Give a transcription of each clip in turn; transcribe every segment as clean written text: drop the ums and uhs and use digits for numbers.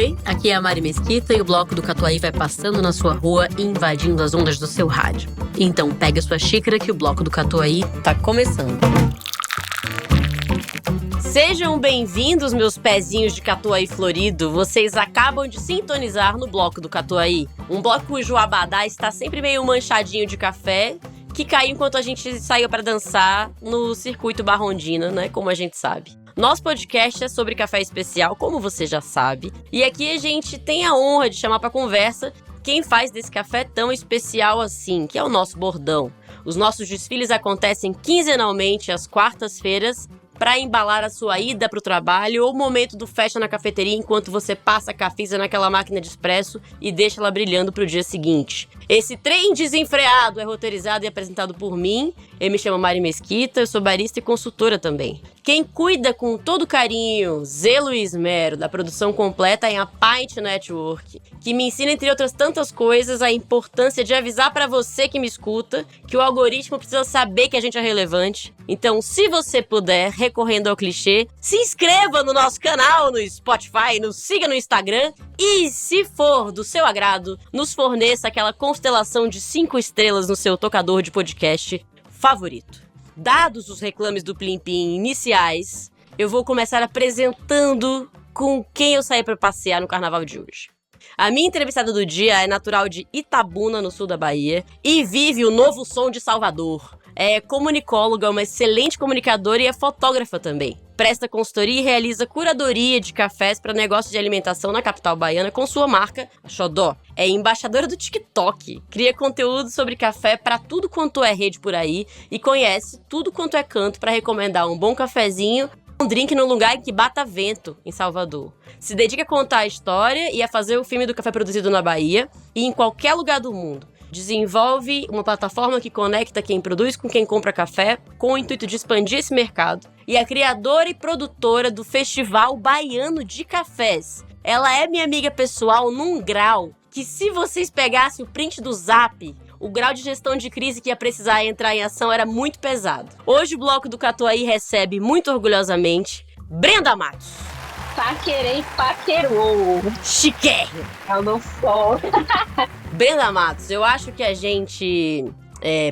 Oi, aqui é a Mari Mesquita e o Bloco do Catuai vai passando na sua rua e invadindo as ondas do seu rádio. Então pega sua xícara que o Bloco do Catuai tá começando. Sejam bem-vindos, meus pezinhos de Catuai florido. Vocês acabam de sintonizar no Bloco do Catuai. Um bloco cujo abadá está sempre meio manchadinho de café, que caiu enquanto a gente saiu para dançar no circuito Barrondina, né? Como a gente sabe. Nosso podcast é sobre café especial, como você já sabe. E aqui a gente tem a honra de chamar para conversa quem faz desse café tão especial assim, que é o nosso bordão. Os nossos desfiles acontecem quinzenalmente às quartas-feiras para embalar a sua ida para o trabalho ou o momento do fecha na cafeteria enquanto você passa a cafisa naquela máquina de expresso e deixa ela brilhando para o dia seguinte. Esse trem desenfreado é roteirizado e apresentado por mim. Eu me chamo Mari Mesquita, eu sou barista e consultora também. Quem cuida com todo carinho, zelo e esmero da produção completa é a Pint Network, que me ensina, entre outras tantas coisas, a importância de avisar para você que me escuta que o algoritmo precisa saber que a gente é relevante. Então, se você puder, recorrendo ao clichê, se inscreva no nosso canal no Spotify, nos siga no Instagram e, se for do seu agrado, nos forneça aquela constelação de 5 estrelas no seu tocador de podcast favorito. Dados os reclames do Plim Plim iniciais, eu vou começar apresentando com quem eu saí para passear no carnaval de hoje. A minha entrevistada do dia é natural de Itabuna, no sul da Bahia, e vive o novo som de Salvador. É comunicóloga, uma excelente comunicadora e é fotógrafa também. Presta consultoria e realiza curadoria de cafés para negócios de alimentação na capital baiana com sua marca, a Xodó. É embaixadora do TikTok, cria conteúdo sobre café para tudo quanto é rede por aí e conhece tudo quanto é canto para recomendar um bom cafezinho, um drink no lugar em que bata vento, em Salvador. Se dedica a contar a história e a fazer o filme do café produzido na Bahia e em qualquer lugar do mundo. Desenvolve uma plataforma que conecta quem produz com quem compra café, com o intuito de expandir esse mercado. E é criadora e produtora do Festival Baiano de Cafés. Ela é minha amiga pessoal num grau que, se vocês pegassem o print do Zap, o grau de gestão de crise que ia precisar entrar em ação era muito pesado. Hoje o Bloco do Catuai recebe, muito orgulhosamente, Brenda Matos. Paquerei, paquerou. Chiquérrimo. Eu não sou. Brenda Matos, eu acho que a gente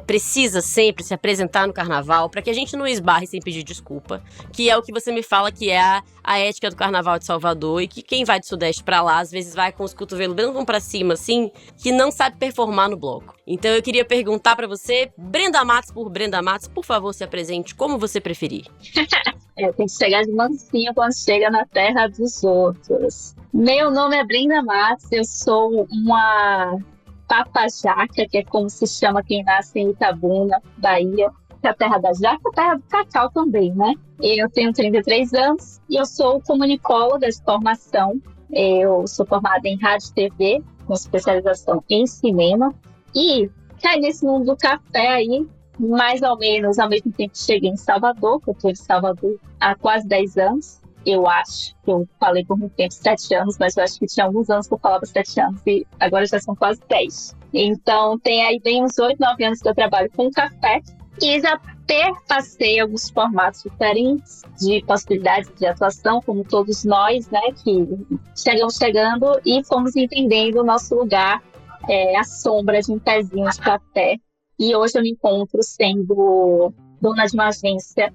precisa sempre se apresentar no carnaval para que a gente não esbarre sem pedir desculpa, que é o que você me fala que é a ética do carnaval de Salvador e que quem vai do Sudeste para lá, às vezes vai com os cotovelos bem para cima, assim, que não sabe performar no bloco. Então eu queria perguntar para você, Brenda Matos, por favor, se apresente como você preferir. Tem que chegar de mansinho quando chega na terra dos outros. Meu nome é Brenda Matos, eu sou uma papajaca, que é como se chama quem nasce em Itabuna, Bahia, que é a terra da jaca, a terra do cacau também, né? Eu tenho 33 anos e eu sou comunicóloga de formação. Eu sou formada em rádio e TV, com especialização em cinema. E caí nesse mundo do café aí, mais ou menos ao mesmo tempo que cheguei em Salvador, que eu estou em Salvador há quase 10 anos. Eu acho que eu falei por muito tempo 7 anos, mas eu acho que tinha alguns anos que eu falava 7 anos e agora já são quase 10. Então tem aí bem uns 8, 9 anos que eu trabalho com café e já perpassei alguns formatos diferentes de possibilidades de atuação, como todos nós, né, que chegamos chegando e fomos entendendo o nosso lugar, a sombra de um pezinho de café. E hoje eu me encontro sendo dona de uma agência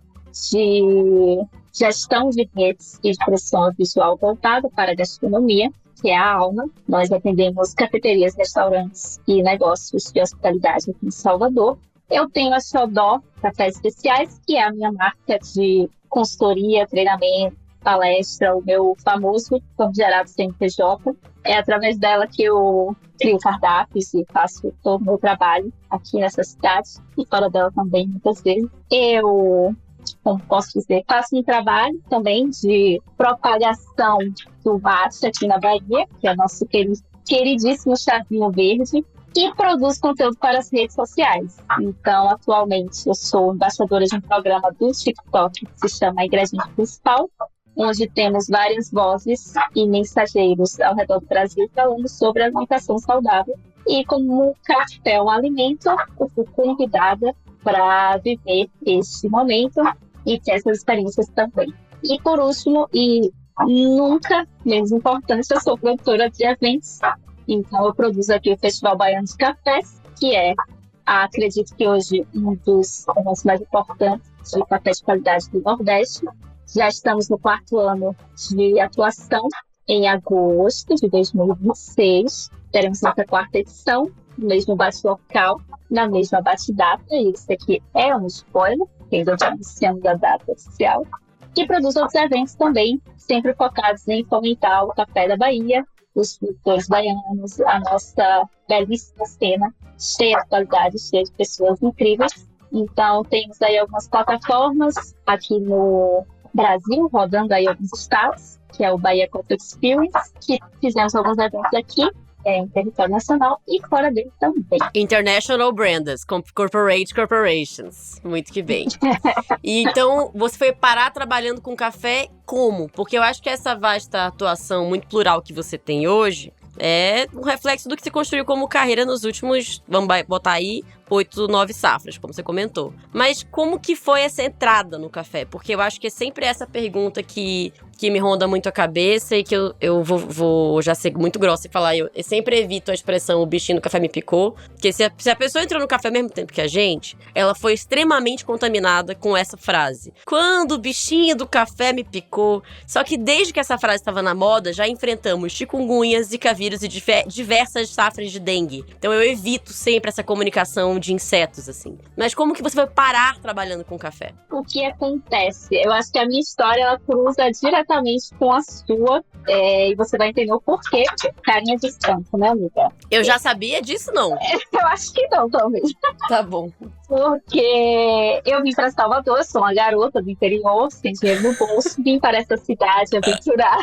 de gestão de redes e de produção visual voltada para a gastronomia, que é a Alma. Nós atendemos cafeterias, restaurantes e negócios de hospitalidade aqui em Salvador. Eu tenho a Xodó Cafés Especiais, que é a minha marca de consultoria, treinamento, palestra, o meu famoso famigerado CNPJ. É através dela que eu crio cardápios e faço todo o meu trabalho aqui nessa cidade e fora dela também, muitas vezes. Eu, como posso dizer, faço um trabalho também de propagação do mate aqui na Bahia, que é nosso queridíssimo chazinho verde, e produzo conteúdo para as redes sociais. Então, atualmente, eu sou embaixadora de um programa do TikTok que se chama Igrejinha Principal, onde temos várias vozes e mensageiros ao redor do Brasil falando sobre alimentação saudável. E como o café é um alimento, eu fui convidada para viver este momento e ter essas experiências também. E por último, e nunca menos importante, eu sou produtora de eventos. Então, eu produzo aqui o Festival Baiano de Cafés, que é, acredito que hoje, um dos eventos mais importantes de café de qualidade do Nordeste. Já estamos no 4º ano de atuação. Em agosto de 2026, teremos nossa 4ª edição, no mesmo bate-local, na mesma bate-data. Isso aqui é um spoiler, que ainda não anunciamos a data oficial. E produz outros eventos também, sempre focados em fomentar o café da Bahia, os produtores baianos, a nossa belíssima cena, cheia de qualidade, cheia de pessoas incríveis. Então, temos aí algumas plataformas aqui no Brasil, rodando aí alguns estados, que é o Bahia Coffee Experience, que fizemos alguns eventos aqui, em território nacional e fora dele também. International Brands, Corporations. Muito que bem. E então, você foi parar trabalhando com café como? Porque eu acho que essa vasta atuação muito plural que você tem hoje é um reflexo do que você construiu como carreira nos últimos, vamos botar aí, 8, 9 safras, como você comentou. Mas como que foi essa entrada no café? Porque eu acho que é sempre essa pergunta que me ronda muito a cabeça e que eu vou já ser muito grossa e falar, eu sempre evito a expressão o bichinho do café me picou, porque se a pessoa entrou no café ao mesmo tempo que a gente, ela foi extremamente contaminada com essa frase. Quando o bichinho do café me picou. Só que desde que essa frase estava na moda, já enfrentamos chikungunya, zika vírus e diversas safras de dengue. Então eu evito sempre essa comunicação de insetos, assim. Mas como que você vai parar trabalhando com café? O que acontece? Eu acho que a minha história, ela cruza diretamente com a sua, e você vai entender o porquê. Carinha de espanto, né, amiga? Eu já sabia disso, não? Eu acho que não, talvez. Tá bom. Porque eu vim para Salvador, eu sou uma garota do interior, sem dinheiro no bolso, vim para essa cidade aventurar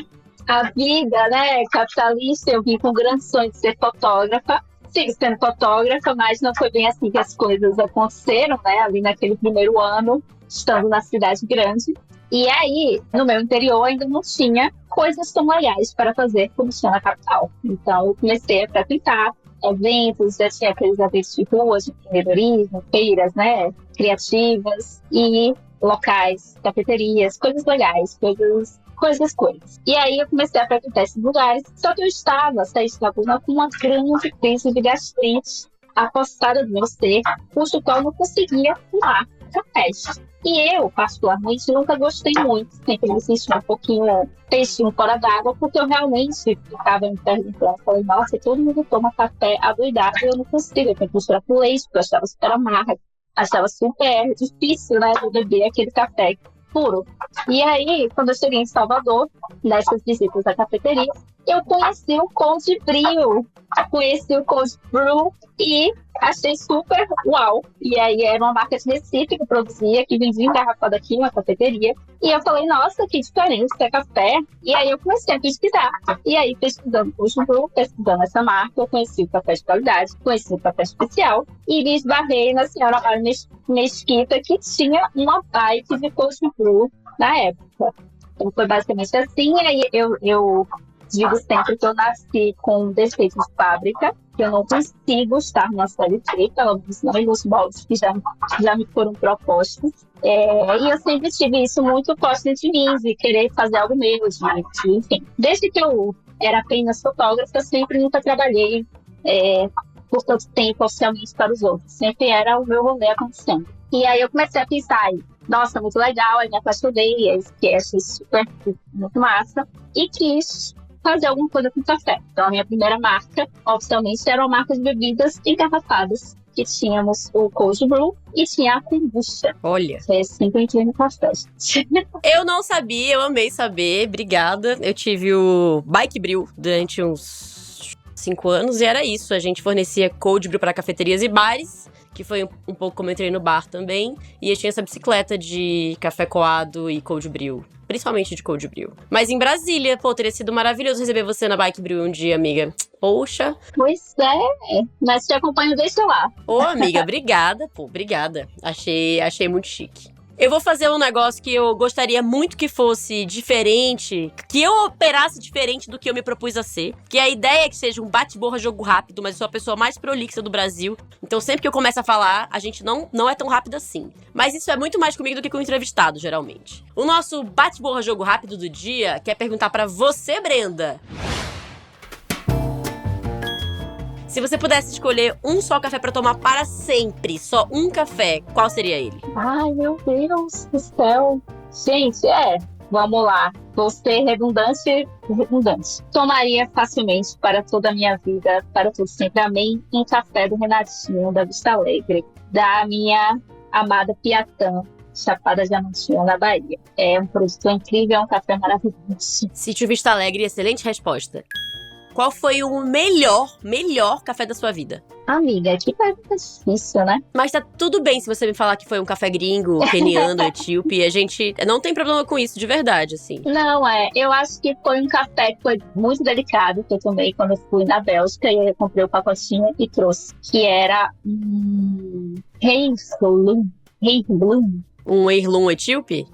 a vida, né, capitalista. Eu vim com o grande sonho de ser fotógrafa. Sigo sendo fotógrafa, mas não foi bem assim que as coisas aconteceram, né, ali naquele primeiro ano, estando na cidade grande. E aí, no meu interior, ainda não tinha coisas tão legais para fazer como tinha na capital. Então, eu comecei a frequentar eventos, já tinha aqueles eventos de ruas, de empreendedorismo, feiras, né, criativas e locais, cafeterias, coisas legais, coisas. E aí eu comecei a frequentar esses lugares, só que eu estava, Thaís Laguna, com uma grande crise de gastrite afastada do meu ser, cujo qual eu não conseguia tomar cafés. E eu, particularmente, nunca gostei muito, sempre me senti um pouquinho peixinho fora d'água, porque eu realmente ficava me perguntando, falei, nossa, todo mundo toma café adoidado, eu não consigo, eu tenho que misturar com leite, porque eu achava super amargo, achava super difícil, né, de beber aquele café puro. E aí, quando eu cheguei em Salvador, nessas visitas à cafeteria, eu conheci o Cold Brew, e achei super uau. E aí era uma marca de Recife que produzia, que vendia engarrafada aqui na cafeteria. E eu falei, nossa, que diferente, é café. E aí eu comecei a pesquisar. E aí, pesquisando o Cold Brew, pesquisando essa marca, eu conheci o café de qualidade, conheci o café especial e me esbarrei na senhora Mara Mesquita, que tinha uma bike de Cold Brew na época. Então foi basicamente assim. E aí eu digo sempre que eu nasci com defeito de fábrica, que eu não consigo estar na série C, pelo menos não nos moldes que já me foram propostos. E eu sempre tive isso muito forte de mim, de querer fazer algo meu, enfim. Desde que eu era apenas fotógrafa, eu sempre nunca trabalhei por tanto tempo oficialmente para os outros. Sempre era o meu rolê acontecendo. E aí eu comecei a pensar, nossa, muito legal, aí me apaixonei, achei super, muito massa, e quis fazer alguma coisa com café. Então a minha primeira marca, oficialmente, era uma marca de bebidas engarrafadas, que tínhamos o Cold Brew e tinha a kombucha. Olha. Foi assim que eu entrei no café. Eu não sabia, eu amei saber, obrigada. Eu tive o Bike Brew durante uns 5 anos e era isso. A gente fornecia Cold Brew para cafeterias e bares, que foi um pouco como eu entrei no bar também. E eu tinha essa bicicleta de café coado e Cold Brew. Principalmente de Cold Brew. Mas em Brasília, pô, teria sido maravilhoso receber você na Bike Brew um dia, amiga. Poxa. Pois é, mas te acompanho desde lá. Ô, amiga, obrigada, pô, obrigada. Achei muito chique. Eu vou fazer um negócio que eu gostaria muito que fosse diferente, que eu operasse diferente do que eu me propus a ser. Que a ideia é que seja um bate-borra jogo rápido, mas eu sou a pessoa mais prolixa do Brasil. Então sempre que eu começo a falar, a gente não é tão rápido assim. Mas isso é muito mais comigo do que com o entrevistado, geralmente. O nosso bate-borra jogo rápido do dia quer perguntar pra você, Brenda. Se você pudesse escolher um só café pra tomar para sempre, só um café, qual seria ele? Ai, meu Deus do céu. Gente, vamos lá. Vou ser redundante. Tomaria facilmente para toda a minha vida, para todo sempre. Amém. Um café do Renatinho, da Vista Alegre, da minha amada Piatã, Chapada Diamantina, na Bahia. É um produto incrível, é um café maravilhoso. Sítio Vista Alegre, excelente resposta. Qual foi o melhor café da sua vida? Amiga, que pergunta difícil, né? Mas tá tudo bem se você me falar que foi um café gringo, keniano, etíope. A gente não tem problema com isso, de verdade, assim. Não, eu acho que foi um café que foi muito delicado, que eu tomei quando eu fui na Bélgica, e eu comprei o pacotinho e trouxe, que era Heirloom. Um heirloom etíope?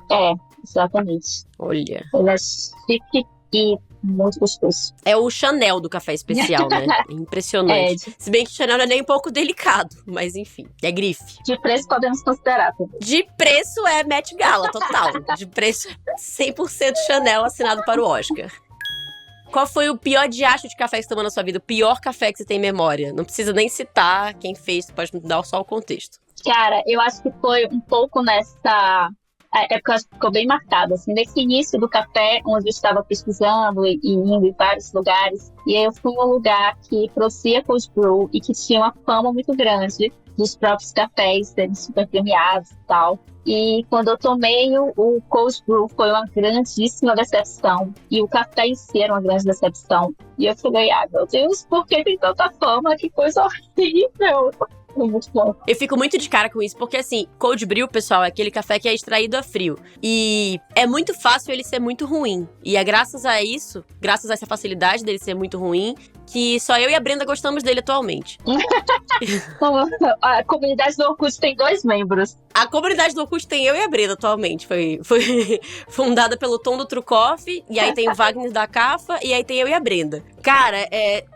Exatamente. Olha. Ele é chique e muito gostoso. É o Chanel do café especial, né? Impressionante. Se bem que o Chanel não é nem um pouco delicado, mas enfim, é grife. De preço podemos considerar também. De preço é Met Gala, total. De preço é 100% Chanel assinado para o Oscar. Qual foi o pior diacho de café que você tomou na sua vida? O pior café que você tem em memória? Não precisa nem citar quem fez, pode me dar só o contexto. Cara, eu acho que foi um pouco nessa... É porque eu acho que ficou bem marcado, assim, nesse início do café, onde eu estava pesquisando e indo em vários lugares. E aí eu fui em um lugar que produzia cold brew e que tinha uma fama muito grande dos próprios cafés serem super premiados e tal. E quando eu tomei o cold brew, foi uma grandíssima decepção. E o café em si era uma grande decepção. E eu falei, meu Deus, por que tem tanta fama? Que coisa horrível! Muito bom. Eu fico muito de cara com isso, porque assim, cold brew, pessoal, é aquele café que é extraído a frio. E é muito fácil ele ser muito ruim. E é graças a isso, graças a essa facilidade dele ser muito ruim, que só eu e a Brenda gostamos dele atualmente. A comunidade do Orkut tem 2 membros. A comunidade do Orkut tem eu e a Brenda atualmente. Foi fundada pelo Tom do True Coffee, e aí tem o Wagner da Cafa, e aí tem eu e a Brenda. Cara,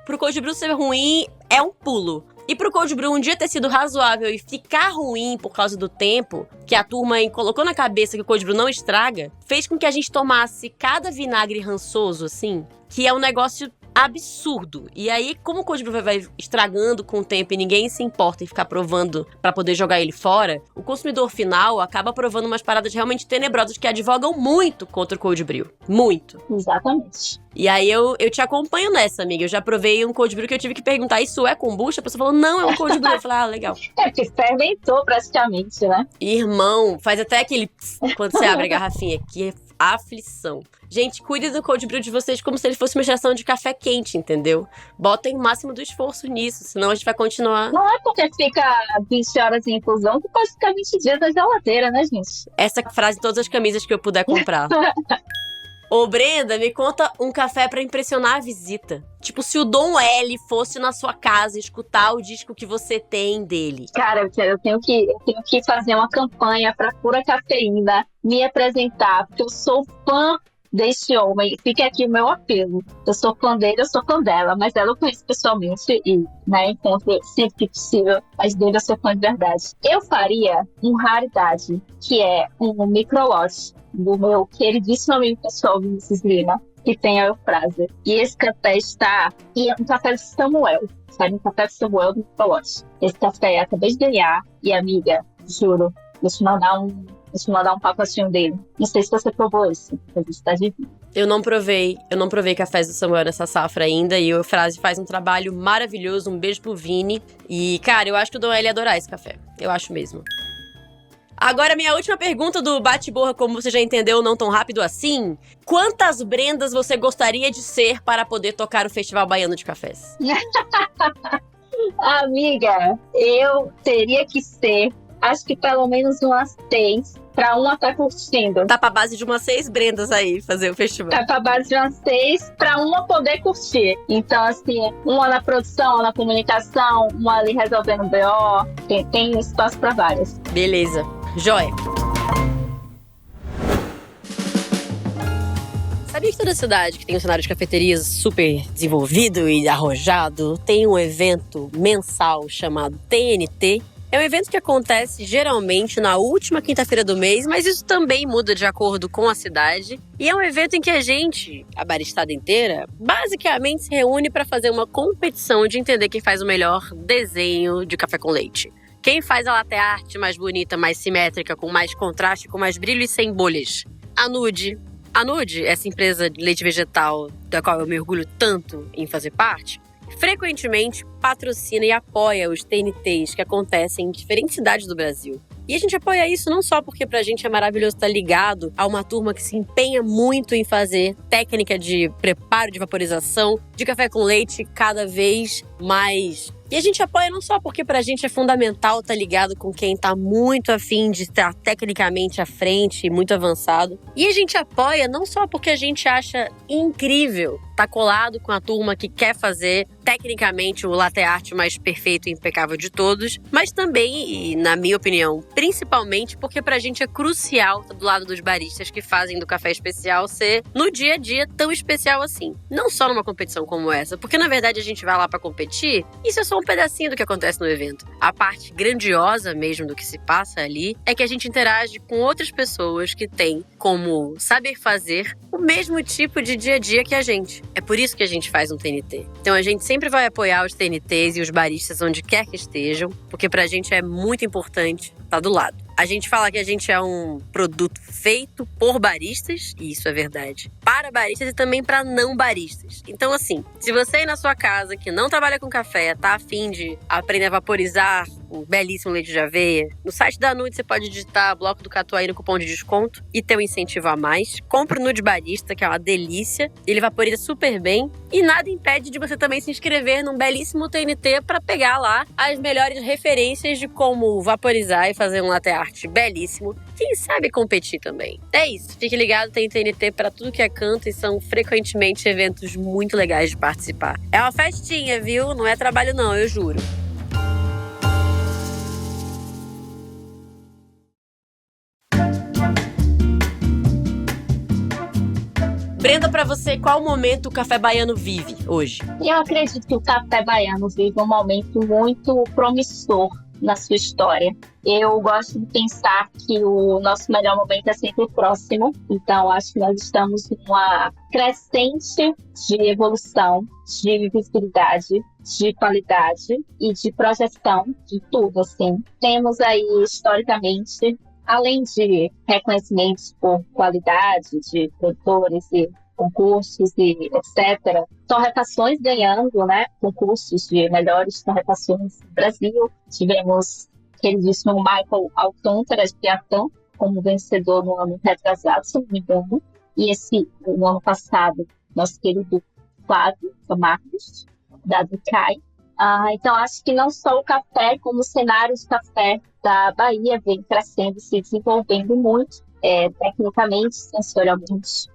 pro cold brew ser ruim é um pulo. E pro cold brew um dia ter sido razoável e ficar ruim por causa do tempo, que a turma colocou na cabeça que o cold brew não estraga, fez com que a gente tomasse cada vinagre rançoso, assim, que é um negócio absurdo. E aí, como o cold brew vai estragando com o tempo e ninguém se importa em ficar provando pra poder jogar ele fora, o consumidor final acaba provando umas paradas realmente tenebrosas que advogam muito contra o cold brew. Muito. Exatamente. E aí eu te acompanho nessa, amiga. Eu já provei um cold brew que eu tive que perguntar, isso é kombucha? A pessoa falou, não, é um cold brew. Eu falei, legal. Porque fermentou praticamente, né? Irmão, faz até aquele quando você abre a garrafinha, que é aflição. Gente, cuide do cold brew de vocês como se ele fosse uma extração de café quente, entendeu? Botem o máximo do esforço nisso, senão a gente vai continuar. Não é porque fica 20 horas em infusão que pode ficar 20 dias na geladeira, né, gente? Essa frase em todas as camisas que eu puder comprar. Ô, Brenda, me conta um café pra impressionar a visita. Tipo, se o Dom L fosse na sua casa escutar o disco que você tem dele. Cara, eu tenho que fazer uma campanha pra Pura Cafeína, me apresentar, porque eu sou fã desse homem. Fica aqui o meu apelo. Eu sou fã dele, eu sou fã dela, mas ela eu conheço pessoalmente e, né, encontro sempre que possível, mas dele eu sou fã de verdade. Eu faria uma raridade, que é um microlote do meu queridíssimo amigo pessoal, Vinícius Lima, que tem a Eufrásia. E esse café e é um café de Samuel, sabe? Um café de Samuel do microlote. Esse café eu acabei de ganhar, e amiga, juro, deixa eu mandar um pacotinho dele. Não sei se você provou esse, mas está divino. Eu não provei cafés do Samuel nessa safra ainda, e o Eufrásia faz um trabalho maravilhoso, um beijo pro Vini. E, cara, eu acho que o Dom L ia adorar esse café, eu acho mesmo. Agora, minha última pergunta do bate-borra, como você já entendeu, não tão rápido assim. Quantas Brendas você gostaria de ser para poder tocar o Festival Baiano de Cafés? Amiga, eu teria que ser, acho que pelo menos umas 6, pra uma tá curtindo. Tá pra base de umas 6 Brendas aí, fazer o festival. Tá pra base de umas 6, pra uma poder curtir. Então, assim, uma na produção, uma na comunicação, uma ali resolvendo BO. Tem espaço pra várias. Beleza. Joia. Sabia que toda cidade que tem um cenário de cafeterias super desenvolvido e arrojado tem um evento mensal chamado TNT? É um evento que acontece geralmente na última quinta-feira do mês, mas isso também muda de acordo com a cidade. E é um evento em que a gente, a baristada inteira, basicamente se reúne para fazer uma competição de entender quem faz o melhor desenho de café com leite. Quem faz a latte art mais bonita, mais simétrica, com mais contraste, com mais brilho e sem bolhas. A Nude. A Nude, essa empresa de leite vegetal da qual eu me orgulho tanto em fazer parte, frequentemente patrocina e apoia os TNTs que acontecem em diferentes cidades do Brasil. E a gente apoia isso não só porque pra gente é maravilhoso estar ligado a uma turma que se empenha muito em fazer técnica de preparo de vaporização de café com leite cada vez mais. E a gente apoia não só porque pra gente é fundamental estar ligado com quem tá muito afim de estar tecnicamente à frente e muito avançado. E a gente apoia não só porque a gente acha incrível estar colado com a turma que quer fazer tecnicamente o latte art mais perfeito e impecável de todos, mas também, e na minha opinião, principalmente porque pra gente é crucial estar do lado dos baristas que fazem do café especial ser, no dia a dia, tão especial assim. Não só numa competição como essa, porque na verdade a gente vai lá pra competir, isso é só um pedacinho do que acontece no evento. A parte grandiosa mesmo do que se passa ali é que a gente interage com outras pessoas que têm como saber fazer o mesmo tipo de dia a dia que a gente. É por isso que a gente faz um TNT. Então a gente sempre vai apoiar os TNTs e os baristas onde quer que estejam, porque pra gente é muito importante estar do lado. A gente fala que a gente é um produto feito por baristas, e isso é verdade, para baristas e também para não baristas. Então, assim, se você aí na sua casa que não trabalha com café, tá a fim de aprender a vaporizar um belíssimo leite de aveia, no site da Nude você pode digitar Bloco do Catuai no cupom de desconto e ter um incentivo a mais. Compre o Nude Barista, que é uma delícia, ele vaporiza super bem e nada impede de você também se inscrever num belíssimo TNT para pegar lá as melhores referências de como vaporizar e fazer um latte art belíssimo. Quem sabe competir também. É isso, fique ligado, tem TNT para tudo que é canto e são frequentemente eventos muito legais de participar. É uma festinha, viu? Não é trabalho não, eu juro. Brenda, pra você, qual momento o café baiano vive hoje? Eu acredito que o café baiano vive um momento muito promissor na sua história. Eu gosto de pensar que o nosso melhor momento é sempre o próximo. Então, acho que nós estamos numa crescente de evolução, de visibilidade, de qualidade e de projeção de tudo, assim. Temos aí, historicamente, além de reconhecimentos por qualidade de produtores e concursos e etc., torrefações ganhando, né, concursos de melhores torrefações no Brasil. Tivemos queridíssimo Michael Alcântara de Piatã como vencedor no ano retrasado, se não me engano. E no ano passado, nosso querido Flávio Marques, da Ducai. Então, acho que não só o café, como o cenário de café da Bahia vem crescendo, se desenvolvendo muito, tecnicamente, sensorialmente.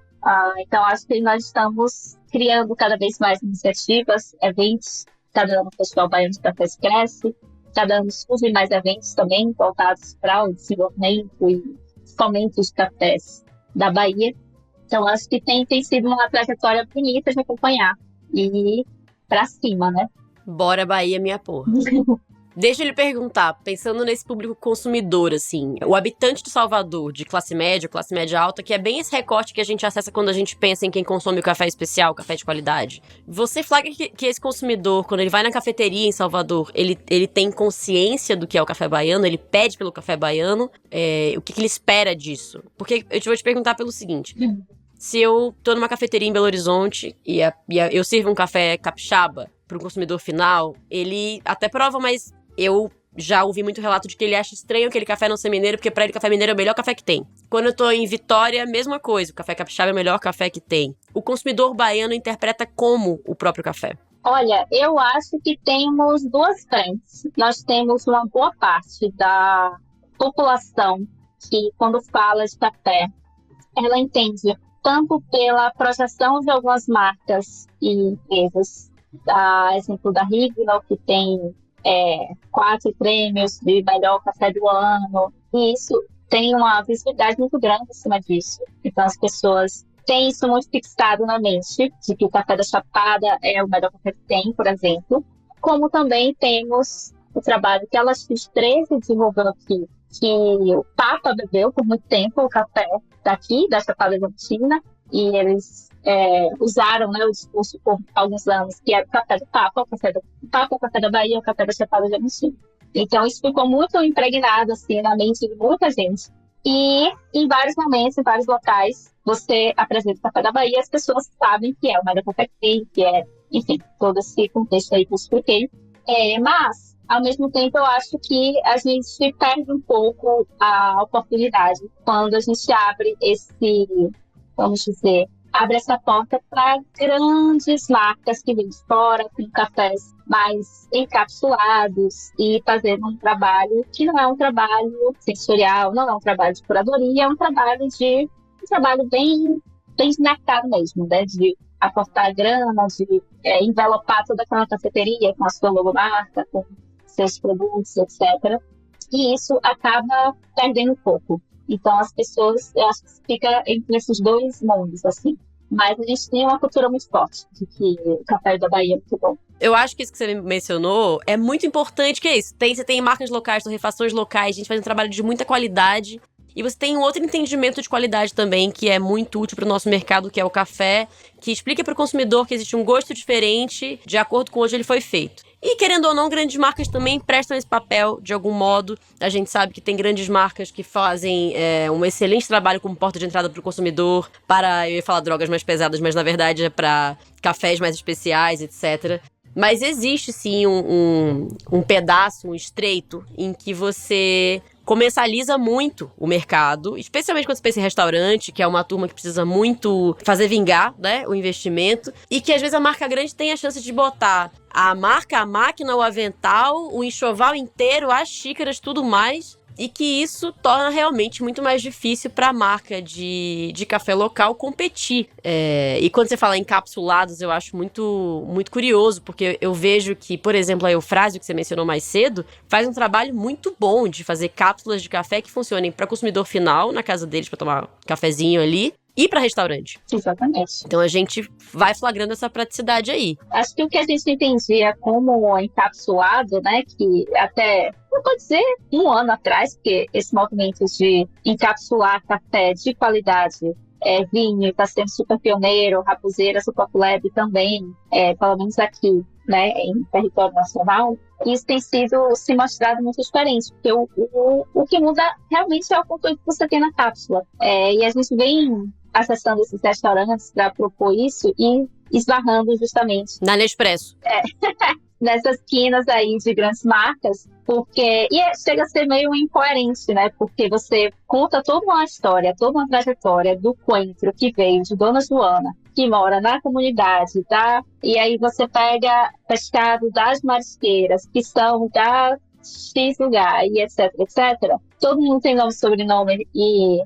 Então, acho que nós estamos criando cada vez mais iniciativas, eventos. Cada ano o Festival Baiano de Cafés cresce, cada ano surgem mais eventos também voltados para o desenvolvimento e fomento de cafés da Bahia. Então, acho que tem sido uma trajetória bonita de acompanhar e para cima, né? Bora Bahia, minha porra. Deixa eu lhe perguntar, pensando nesse público consumidor, assim, o habitante de Salvador, de classe média alta, que é bem esse recorte que a gente acessa quando a gente pensa em quem consome o café especial, o café de qualidade. Você flagra que esse consumidor, quando ele vai na cafeteria em Salvador, ele tem consciência do que é o café baiano, ele pede pelo café baiano, o que ele espera disso? Porque eu vou te perguntar pelo seguinte... Se eu tô numa cafeteria em Belo Horizonte e eu sirvo um café capixaba pro consumidor final, ele até prova, mas eu já ouvi muito relato de que ele acha estranho aquele café não ser mineiro, porque pra ele café mineiro é o melhor café que tem. Quando eu tô em Vitória, mesma coisa, o café capixaba é o melhor café que tem. O consumidor baiano interpreta como o próprio café? Olha, eu acho que temos duas frentes. Nós temos uma boa parte da população que, quando fala de café, ela entende tanto pela projeção de algumas marcas e empresas, exemplo da Rignal, que tem 4 prêmios de melhor café do ano, e isso tem uma visibilidade muito grande em cima disso. Então as pessoas tem isso muito fixado na mente, de que o café da Chapada é o melhor café que tem, por exemplo. Como também temos o trabalho que a Elastiz 13 desenvolveu aqui, que o Papa bebeu por muito tempo o café daqui, da Chapada Diamantina, e eles usaram, né, o discurso por alguns anos, que era o café do Papa, o café do Papa, o café da Bahia, o café da Chapada Diamantina. Então, isso ficou muito impregnado assim, na mente de muita gente. E em vários momentos, em vários locais, você apresenta o café da Bahia, as pessoas sabem que é o melhor café que tem, que é, enfim, todo esse contexto aí que eu expliquei. Mas, ao mesmo tempo, eu acho que a gente perde um pouco a oportunidade quando a gente abre vamos dizer, abre essa porta para grandes marcas que vêm de fora, com cafés mais encapsulados e fazendo um trabalho que não é um trabalho sensorial, não é um trabalho de curadoria, é um trabalho bem de mercado mesmo, né? De aportar grana, de envelopar toda aquela cafeteria com a sua logomarca, com seus produtos, etc. E isso acaba perdendo um pouco. Então, as pessoas, eu acho que fica entre esses dois mundos, assim. Mas a gente tem uma cultura muito forte de que o café da Bahia é muito bom. Eu acho que isso que você mencionou é muito importante, que é isso. Você tem marcas locais, torrefações locais, a gente faz um trabalho de muita qualidade. E você tem um outro entendimento de qualidade também, que é muito útil para o nosso mercado, que é o café, que explica para o consumidor que existe um gosto diferente de acordo com onde ele foi feito. E, querendo ou não, grandes marcas também prestam esse papel de algum modo. A gente sabe que tem grandes marcas que fazem um excelente trabalho como porta de entrada para o consumidor, para, eu ia falar drogas mais pesadas, mas na verdade é para cafés mais especiais, etc. Mas existe sim um pedaço, um estreito, em que você comercializa muito o mercado, especialmente quando você pensa em restaurante, que é uma turma que precisa muito fazer vingar, né, o investimento, e que às vezes a marca grande tem a chance de botar a marca, a máquina, o avental, o enxoval inteiro, as xícaras, tudo mais, e que isso torna realmente muito mais difícil para a marca de café local competir. E quando você fala em encapsulados, eu acho muito, muito curioso, porque eu vejo que, por exemplo, a Eufrásio, que você mencionou mais cedo, faz um trabalho muito bom de fazer cápsulas de café que funcionem para consumidor final, na casa deles, para tomar um cafezinho ali, e para restaurante. Exatamente. Então a gente vai flagrando essa praticidade aí. Acho que o que a gente entendia como encapsulado, né, que até, não pode dizer um ano atrás, porque esse movimento de encapsular café de qualidade, vinho, está sendo super pioneiro, Raposeira, Sucopuleb também, pelo menos aqui, né, em território nacional, isso tem se mostrado muito diferente, porque o que muda realmente é o conteúdo que você tem na cápsula. E a gente vem acessando esses restaurantes para propor isso e esbarrando justamente na Nespresso. Nessas quinas aí de grandes marcas, porque chega a ser meio incoerente, né? Porque você conta toda uma história, toda uma trajetória do coentro que veio de Dona Joana, que mora na comunidade, tá? E aí você pega pescado das marisqueiras, que são da X lugar, e etc, etc. Todo mundo tem nome, sobrenome e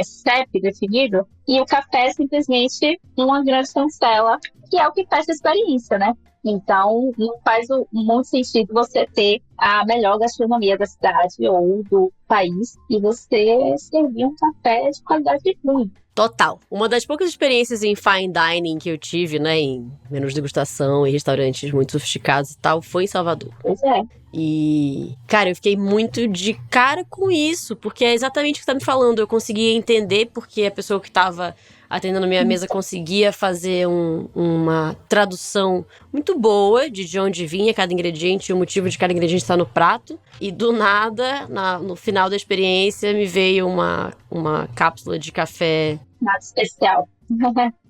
CEP definido, e o café é simplesmente uma grande chancela, que é o que faz a experiência, né? Então, não faz muito sentido você ter a melhor gastronomia da cidade ou do país e você servir um café de qualidade ruim. Total. Uma das poucas experiências em fine dining que eu tive, né, em menus de degustação e restaurantes muito sofisticados e tal, foi em Salvador. Pois é. E, cara, eu fiquei muito de cara com isso, porque é exatamente o que você tá me falando. Eu conseguia entender porque a pessoa que tava atendendo a minha mesa conseguia fazer uma tradução muito boa de onde vinha cada ingrediente e o motivo de cada ingrediente estar no prato. E do nada, no final da experiência, me veio uma cápsula de café. Nada especial.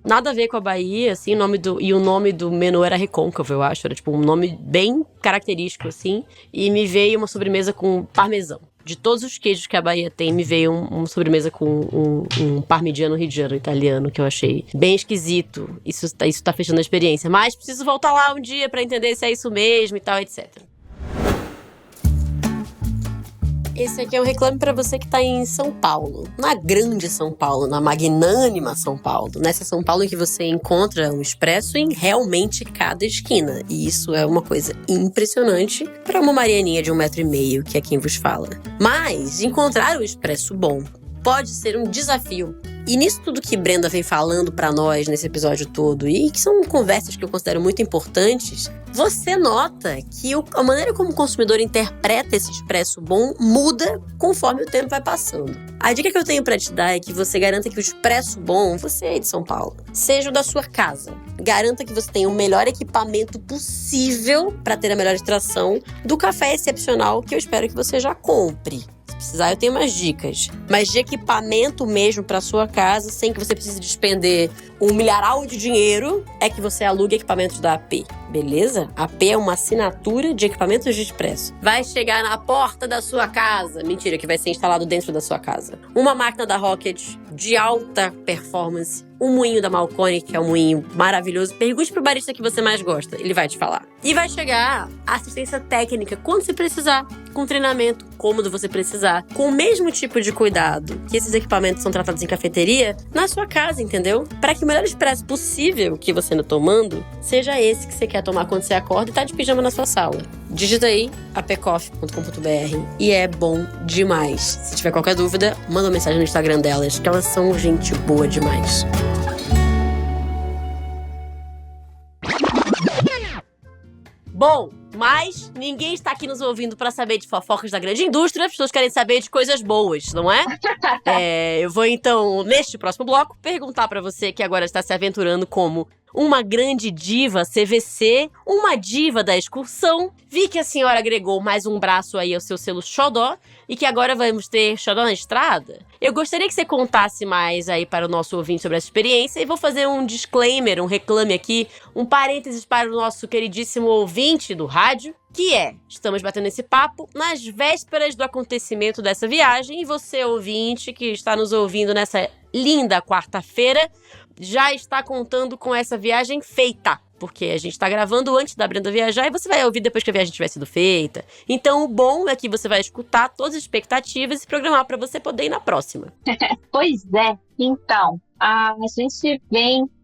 Nada a ver com a Bahia, assim, o nome do menu era Recôncavo, eu acho. Era tipo um nome bem característico, assim. E me veio uma sobremesa com parmesão. De todos os queijos que a Bahia tem, me veio uma sobremesa com um parmigiano reggiano italiano, que eu achei bem esquisito. Isso tá fechando a experiência. Mas preciso voltar lá um dia pra entender se é isso mesmo e tal, etc. Esse aqui é um reclame pra você que tá em São Paulo. Na grande São Paulo, na magnânima São Paulo. Nessa São Paulo em que você encontra um expresso em realmente cada esquina. E isso é uma coisa impressionante pra uma marianinha de 1,5 m, que é quem vos fala. Mas encontrar um expresso bom pode ser um desafio. E nisso tudo que Brenda vem falando pra nós nesse episódio todo, e que são conversas que eu considero muito importantes, você nota que a maneira como o consumidor interpreta esse expresso bom muda conforme o tempo vai passando. A dica que eu tenho pra te dar é que você garanta que o expresso bom, você aí de São Paulo, seja o da sua casa. Garanta que você tenha o melhor equipamento possível para ter a melhor extração do café excepcional que eu espero que você já compre. Se precisar, eu tenho umas dicas. Mas de equipamento mesmo para sua casa, sem que você precise despender um milharal de dinheiro, é que você alugue equipamentos da AP. Beleza? AP é uma assinatura de equipamentos de expresso. Vai chegar na porta da sua casa. Mentira, que vai ser instalado dentro da sua casa. Uma máquina da Rocket de alta performance. Um moinho da Malcone, que é um moinho maravilhoso. Pergunte pro barista que você mais gosta, ele vai te falar. E vai chegar assistência técnica quando você precisar, com treinamento, cômodo você precisar, com o mesmo tipo de cuidado que esses equipamentos são tratados em cafeteria, na sua casa, entendeu? Para que o melhor expresso possível que você anda tomando seja esse que você quer tomar quando você acorda e tá de pijama na sua sala. Digita aí apcoffee.com.br e é bom demais. Se tiver qualquer dúvida, manda uma mensagem no Instagram delas, que elas são gente boa demais. Bom, mas ninguém está aqui nos ouvindo para saber de fofocas da grande indústria, as pessoas querem saber de coisas boas, não é? Eu vou então, neste próximo bloco, perguntar para você que agora está se aventurando como uma grande diva CVC, uma diva da excursão. Vi que a senhora agregou mais um braço aí ao seu selo Xodó e que agora vamos ter Xodó na estrada. Eu gostaria que você contasse mais aí para o nosso ouvinte sobre essa experiência e vou fazer um disclaimer, um reclame aqui, um parênteses para o nosso queridíssimo ouvinte do rádio, que estamos batendo esse papo nas vésperas do acontecimento dessa viagem e você, ouvinte, que está nos ouvindo nessa linda quarta-feira, já está contando com essa viagem feita. Porque a gente tá gravando antes da Brenda viajar e você vai ouvir depois que a viagem tiver sido feita. Então, o bom é que você vai escutar todas as expectativas e programar para você poder ir na próxima. Pois é. Então, a gente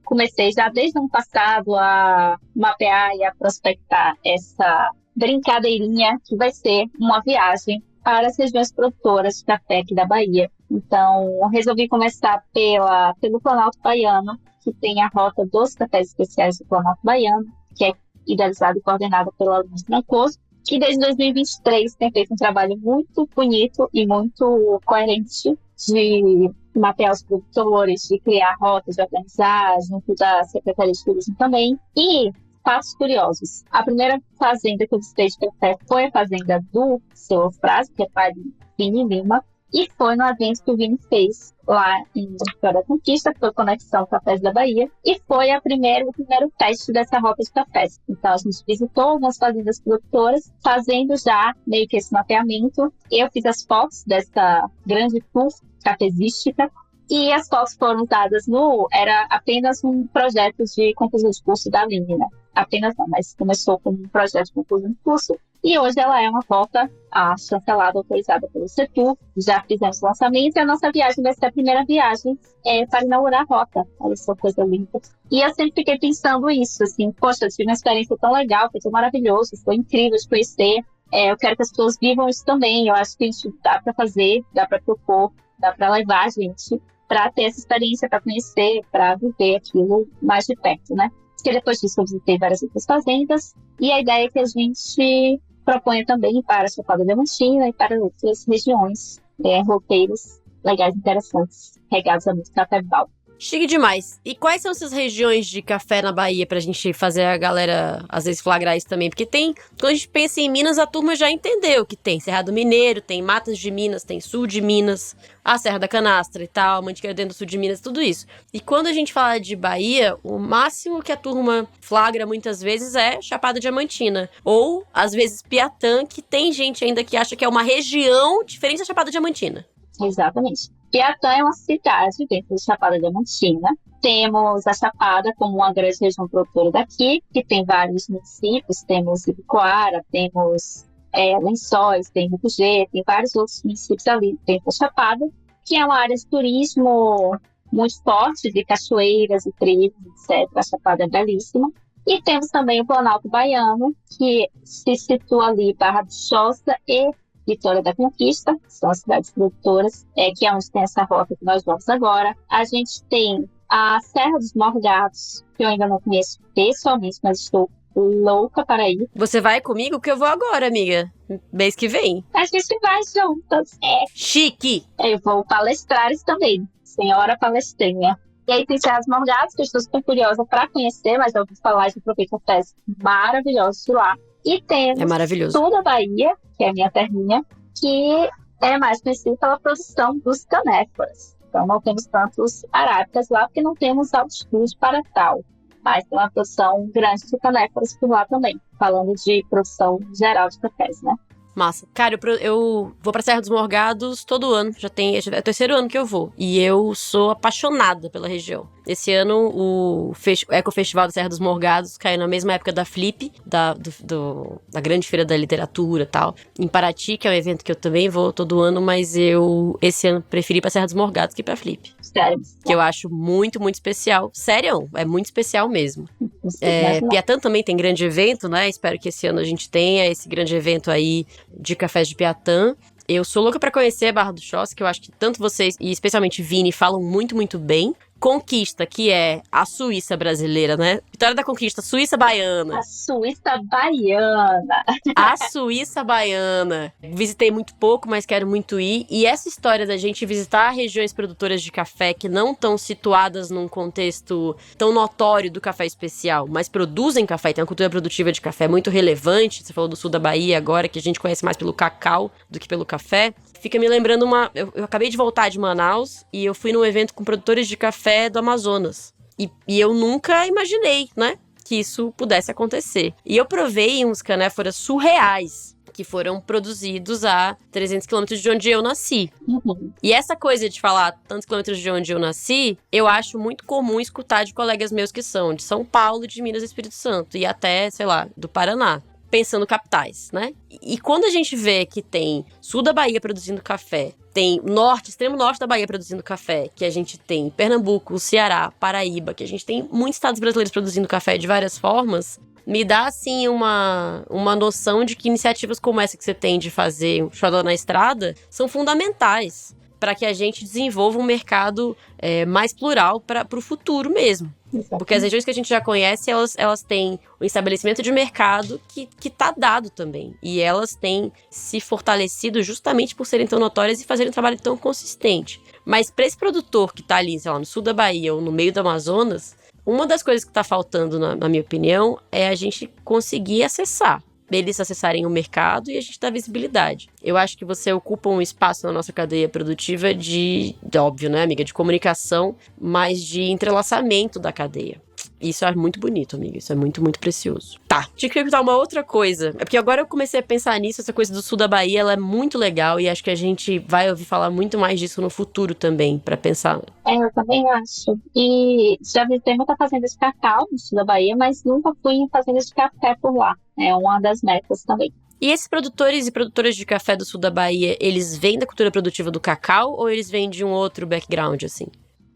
comecei já desde o ano passado a mapear e a prospectar essa brincadeirinha que vai ser uma viagem para as regiões produtoras de café aqui da Bahia. Então, eu resolvi começar pelo Planalto Baiano, que tem a rota dos cafés especiais do Planalto Baiano, que é idealizada e coordenada pelo Luiz Trancoso, que desde 2023 tem feito um trabalho muito bonito e muito coerente de mapear os produtores, de criar rotas, de organizar, junto da Secretaria de Turismo também. E fatos curiosos. A primeira fazenda que eu visitei de café foi a fazenda do seu Frase, que é pai de Vini Lima, e foi no evento que o Vini fez lá em Vitória da Conquista, que foi Conexão Cafés da Bahia, e foi o primeiro teste dessa rota de cafés. Então, a gente visitou algumas fazendas produtoras, fazendo já meio que esse mapeamento. Eu fiz as fotos dessa grande tour cafezística, e as fotos foram usadas era apenas um projeto de conclusão de curso da Aline, né? Apenas não, mas começou como um projeto de conclusão de curso, e hoje ela é uma rota chancelada, autorizada pelo Setur. Já fizemos o lançamento e a nossa viagem vai ser a primeira viagem para inaugurar a rota. Olha só, coisa linda. E eu sempre fiquei pensando isso, assim, poxa, eu tive uma experiência tão legal, foi tão maravilhoso, foi incrível de conhecer. Eu quero que as pessoas vivam isso também. Eu acho que a gente dá para fazer, dá para propor, dá para levar a gente para ter essa experiência, para conhecer, para viver aquilo mais de perto, né? Porque depois disso eu visitei várias outras fazendas e a ideia é que a gente proponha também para a Chapada Diamantina e para outras regiões, roteiros legais, interessantes, regados a muito café bal. Chique demais. E quais são essas regiões de café na Bahia pra gente fazer a galera, às vezes, flagrar isso também? Porque quando a gente pensa em Minas, a turma já entendeu que tem Cerrado Mineiro, tem Matas de Minas, tem Sul de Minas, a Serra da Canastra e tal, Mantiqueira dentro do Sul de Minas, tudo isso. E quando a gente fala de Bahia, o máximo que a turma flagra muitas vezes é Chapada Diamantina. Ou, às vezes, Piatã, que tem gente ainda que acha que é uma região diferente da Chapada Diamantina. Exatamente. Piatã é uma cidade dentro da Chapada Diamantina. Temos a Chapada como uma grande região produtora daqui, que tem vários municípios. Temos Ibicoara, temos Lençóis, tem Rupugê, tem vários outros municípios ali dentro da Chapada, que é uma área de turismo muito forte, de cachoeiras e trilhos, etc. A Chapada é belíssima. E temos também o Planalto Baiano, que se situa ali Barra do Choça e Vitória da Conquista, que são as cidades produtoras, que é onde tem essa rota que nós vamos agora. A gente tem a Serra dos Morgados, que eu ainda não conheço pessoalmente, mas estou louca para ir. Você vai comigo? Que eu vou agora, amiga. Mês que vem. A gente vai juntas. Chique! Eu vou palestrar também. Senhora palestrinha. E aí tem Serra dos Morgados, que eu estou super curiosa para conhecer, mas eu ouvi falar de provei cafés maravilhosos de lá. E temos É maravilhoso. Sul da Bahia, que é a minha terrinha, que é mais conhecido pela produção dos canéforas. Então não temos tantos arábicas lá, porque não temos altitude para tal. Mas tem uma produção grande de canéforas por lá também, falando de produção geral de cafés, né? Massa. Cara, eu vou pra Serra dos É o terceiro ano que eu vou. E eu sou apaixonada pela região. Esse ano, o Ecofestival da Serra dos Morgados caiu na mesma época da Flip, da Grande Feira da Literatura e tal. Em Paraty, que é um evento que eu também vou todo ano, mas eu, esse ano, preferi ir pra Serra dos Morgados que ir pra Flip. Sério. Que eu acho muito, muito especial. Sério, é muito especial mesmo. Piatã também tem grande evento, né? Espero que esse ano a gente tenha esse grande evento aí de cafés de Piatã. Eu sou louca pra conhecer a Barra do Choça, que eu acho que tanto vocês, e especialmente Vini, falam muito, muito bem. Conquista, que é a Suíça brasileira, né? Vitória da Conquista, Suíça baiana. A Suíça baiana. A Suíça baiana. Visitei muito pouco, mas quero muito ir. E essa história da gente visitar regiões produtoras de café que não estão situadas num contexto tão notório do café especial, mas produzem café, tem uma cultura produtiva de café muito relevante. Você falou do sul da Bahia agora, que a gente conhece mais pelo cacau do que pelo café. Fica me lembrando Eu acabei de voltar de Manaus e eu fui num evento com produtores de café do Amazonas. E eu nunca imaginei, né, que isso pudesse acontecer. E eu provei uns canéforas surreais, que foram produzidos a 300 quilômetros de onde eu nasci. Uhum. E essa coisa de falar tantos quilômetros de onde eu nasci, eu acho muito comum escutar de colegas meus que são de São Paulo, de Minas e Espírito Santo, e até, sei lá, do Paraná. Pensando capitais, né? E quando a gente vê que tem sul da Bahia produzindo café, tem extremo norte da Bahia produzindo café, que a gente tem Pernambuco, Ceará, Paraíba, que a gente tem muitos estados brasileiros produzindo café de várias formas, me dá, assim, uma noção de que iniciativas como essa que você tem de fazer um Xodó na Estrada são fundamentais para que a gente desenvolva um mercado mais plural para o futuro mesmo. Porque as regiões que a gente já conhece, elas têm um estabelecimento de mercado que tá dado também. E elas têm se fortalecido justamente por serem tão notórias e fazerem um trabalho tão consistente. Mas para esse produtor que tá ali, sei lá, no sul da Bahia ou no meio do Amazonas, uma das coisas que tá faltando, na minha opinião, é a gente conseguir acessar. Eles acessarem o mercado e a gente dá visibilidade. Eu acho que você ocupa um espaço na nossa cadeia produtiva óbvio, né, amiga, de comunicação, mas de entrelaçamento da cadeia. Isso é muito bonito, amiga. Isso é muito, muito precioso. Tá, tinha que perguntar uma outra coisa. É porque agora eu comecei a pensar nisso, essa coisa do sul da Bahia, ela é muito legal e acho que a gente vai ouvir falar muito mais disso no futuro também, pra pensar. Eu também acho. E já visitei muita fazenda de cacau no sul da Bahia, mas nunca fui em fazenda de café por lá. É uma das metas também. E esses produtores e produtoras de café do sul da Bahia, eles vêm da cultura produtiva do cacau ou eles vêm de um outro background, assim?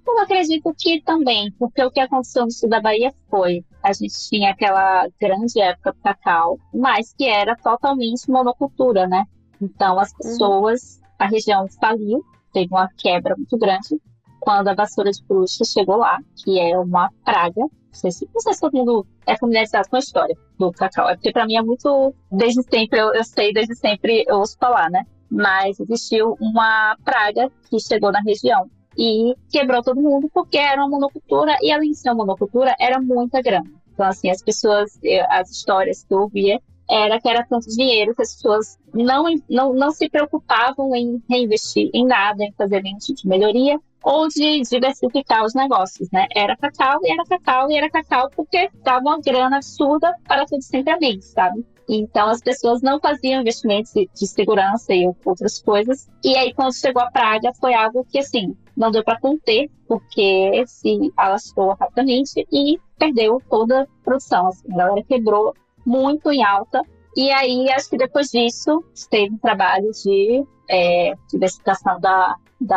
Eu acredito que também, porque o que aconteceu no sul da Bahia foi, a gente tinha aquela grande época do cacau, mas que era totalmente monocultura, né? Então as pessoas, a região faliu, teve uma quebra muito grande, quando a vassoura de bruxa chegou lá, que é uma praga. Não sei se todo mundo é familiarizado com a história do cacau, é porque para mim é muito, desde sempre, eu sei, desde sempre eu ouço falar, né? Mas existiu uma praga que chegou na região e quebrou todo mundo porque era uma monocultura e além de ser uma monocultura, era muita grana. Então, assim, as histórias que eu ouvia era que era tanto dinheiro que as pessoas não se preocupavam em reinvestir em nada, em fazer nenhum tipo de melhoria ou de diversificar os negócios, né? Era cacau e era cacau e era cacau porque dava uma grana absurda para tudo sempre, sabe? Então, as pessoas não faziam investimentos de segurança e outras coisas. E aí, quando chegou a praga, foi algo que, assim, não deu para conter, porque se alastrou rapidamente e perdeu toda a produção. Assim, a galera quebrou muito em alta. E aí, acho que depois disso, teve um trabalho de diversificação da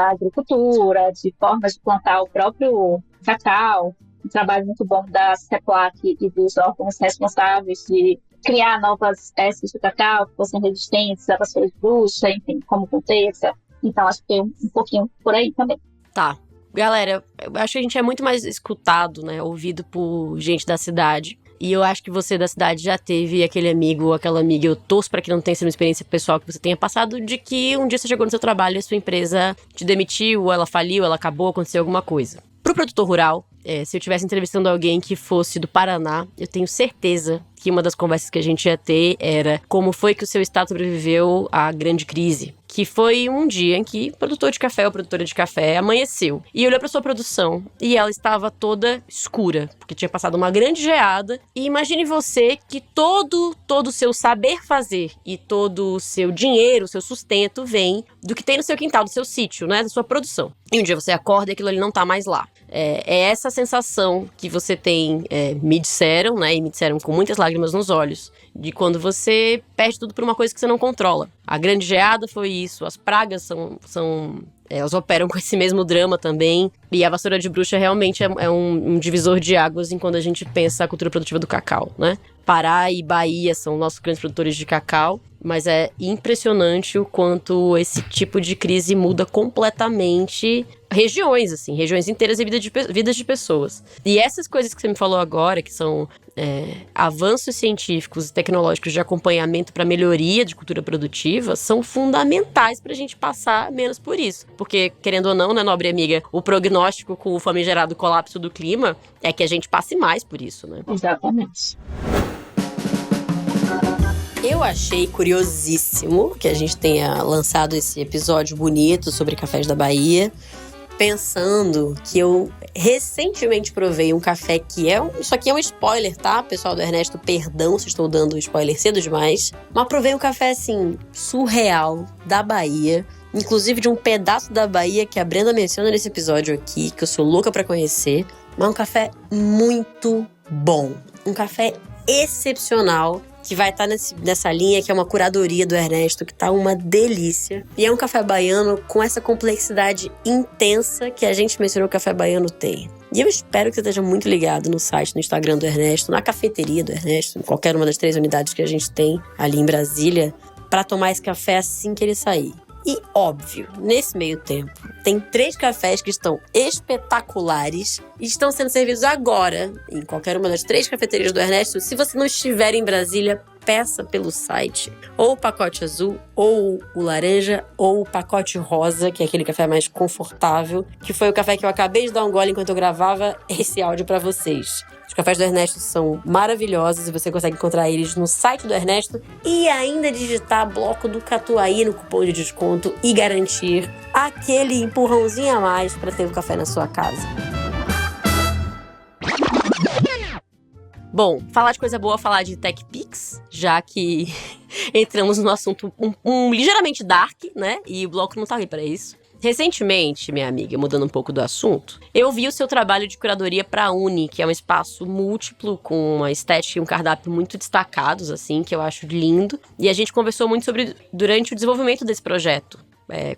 agricultura, de formas de plantar o próprio cacau. Um trabalho muito bom da CEPLAC e dos órgãos responsáveis de criar novas espécies de cacau que fossem resistentes à vassoura de bruxa, enfim, como contexto. Então, acho que um pouquinho por aí também. Tá. Galera, eu acho que a gente é muito mais escutado, né? Ouvido por gente da cidade. E eu acho que você da cidade já teve aquele amigo ou aquela amiga, eu torço pra que não tenha sido uma experiência pessoal que você tenha passado, de que um dia você chegou no seu trabalho e a sua empresa te demitiu, ela faliu, ela acabou, aconteceu alguma coisa. Pro produtor rural, se eu estivesse entrevistando alguém que fosse do Paraná, eu tenho certeza que uma das conversas que a gente ia ter era como foi que o seu estado sobreviveu à grande crise. Que foi um dia em que o produtor de café ou produtora de café amanheceu e olhou para sua produção e ela estava toda escura, porque tinha passado uma grande geada. E imagine você que todo o seu saber fazer e todo o seu dinheiro, o seu sustento vem do que tem no seu quintal, do seu sítio, né, da sua produção. E um dia você acorda e aquilo ali não tá mais lá. É essa sensação que você tem, me disseram, né, e me disseram com muitas lágrimas nos olhos, de quando você perde tudo por uma coisa que você não controla. A grande geada foi isso, as pragas elas operam com esse mesmo drama também, e a vassoura de bruxa realmente é um divisor de águas em quando a gente pensa a cultura produtiva do cacau, né? Pará e Bahia são nossos grandes produtores de cacau, mas é impressionante o quanto esse tipo de crise muda completamente regiões, assim, regiões inteiras e vidas de pessoas. E essas coisas que você me falou agora, que são avanços científicos e tecnológicos de acompanhamento para melhoria de cultura produtiva, são fundamentais para a gente passar menos por isso. Porque, querendo ou não, né, nobre amiga, o prognóstico com o famigerado colapso do clima é que a gente passe mais por isso, né? Exatamente. Eu achei curiosíssimo que a gente tenha lançado esse episódio bonito sobre cafés da Bahia, pensando que eu recentemente provei um café que isso aqui é um spoiler, tá? Pessoal do Ernesto, perdão se estou dando spoiler cedo demais, mas provei um café, assim, surreal, da Bahia, inclusive de um pedaço da Bahia que a Brenda menciona nesse episódio aqui, que eu sou louca pra conhecer, mas um café muito bom, um café excepcional, que vai estar nessa linha, que é uma curadoria do Ernesto, que tá uma delícia. E é um café baiano com essa complexidade intensa que a gente mencionou que o café baiano tem. E eu espero que você esteja muito ligado no site, no Instagram do Ernesto, na cafeteria do Ernesto, em qualquer uma das 3 unidades que a gente tem ali em Brasília, para tomar esse café assim que ele sair. E, óbvio, nesse meio tempo, tem 3 cafés que estão espetaculares e estão sendo servidos agora em qualquer uma das 3 cafeterias do Ernesto. Se você não estiver em Brasília, peça pelo site ou o pacote azul, ou o laranja, ou o pacote rosa, que é aquele café mais confortável, que foi o café que eu acabei de dar um gole enquanto eu gravava esse áudio para vocês. Os cafés do Ernesto são maravilhosos e você consegue encontrar eles no site do Ernesto e ainda digitar Bloco do Catuaí no cupom de desconto e garantir aquele empurrãozinho a mais para ter o café na sua casa. Bom, falar de coisa boa, falar de TechPix, já que entramos no assunto ligeiramente dark, né? E o bloco não tá aí para isso. Recentemente, minha amiga, mudando um pouco do assunto, eu vi o seu trabalho de curadoria para a Uni, que é um espaço múltiplo, com uma estética e um cardápio muito destacados, assim, que eu acho lindo. E a gente conversou muito sobre durante o desenvolvimento desse projeto.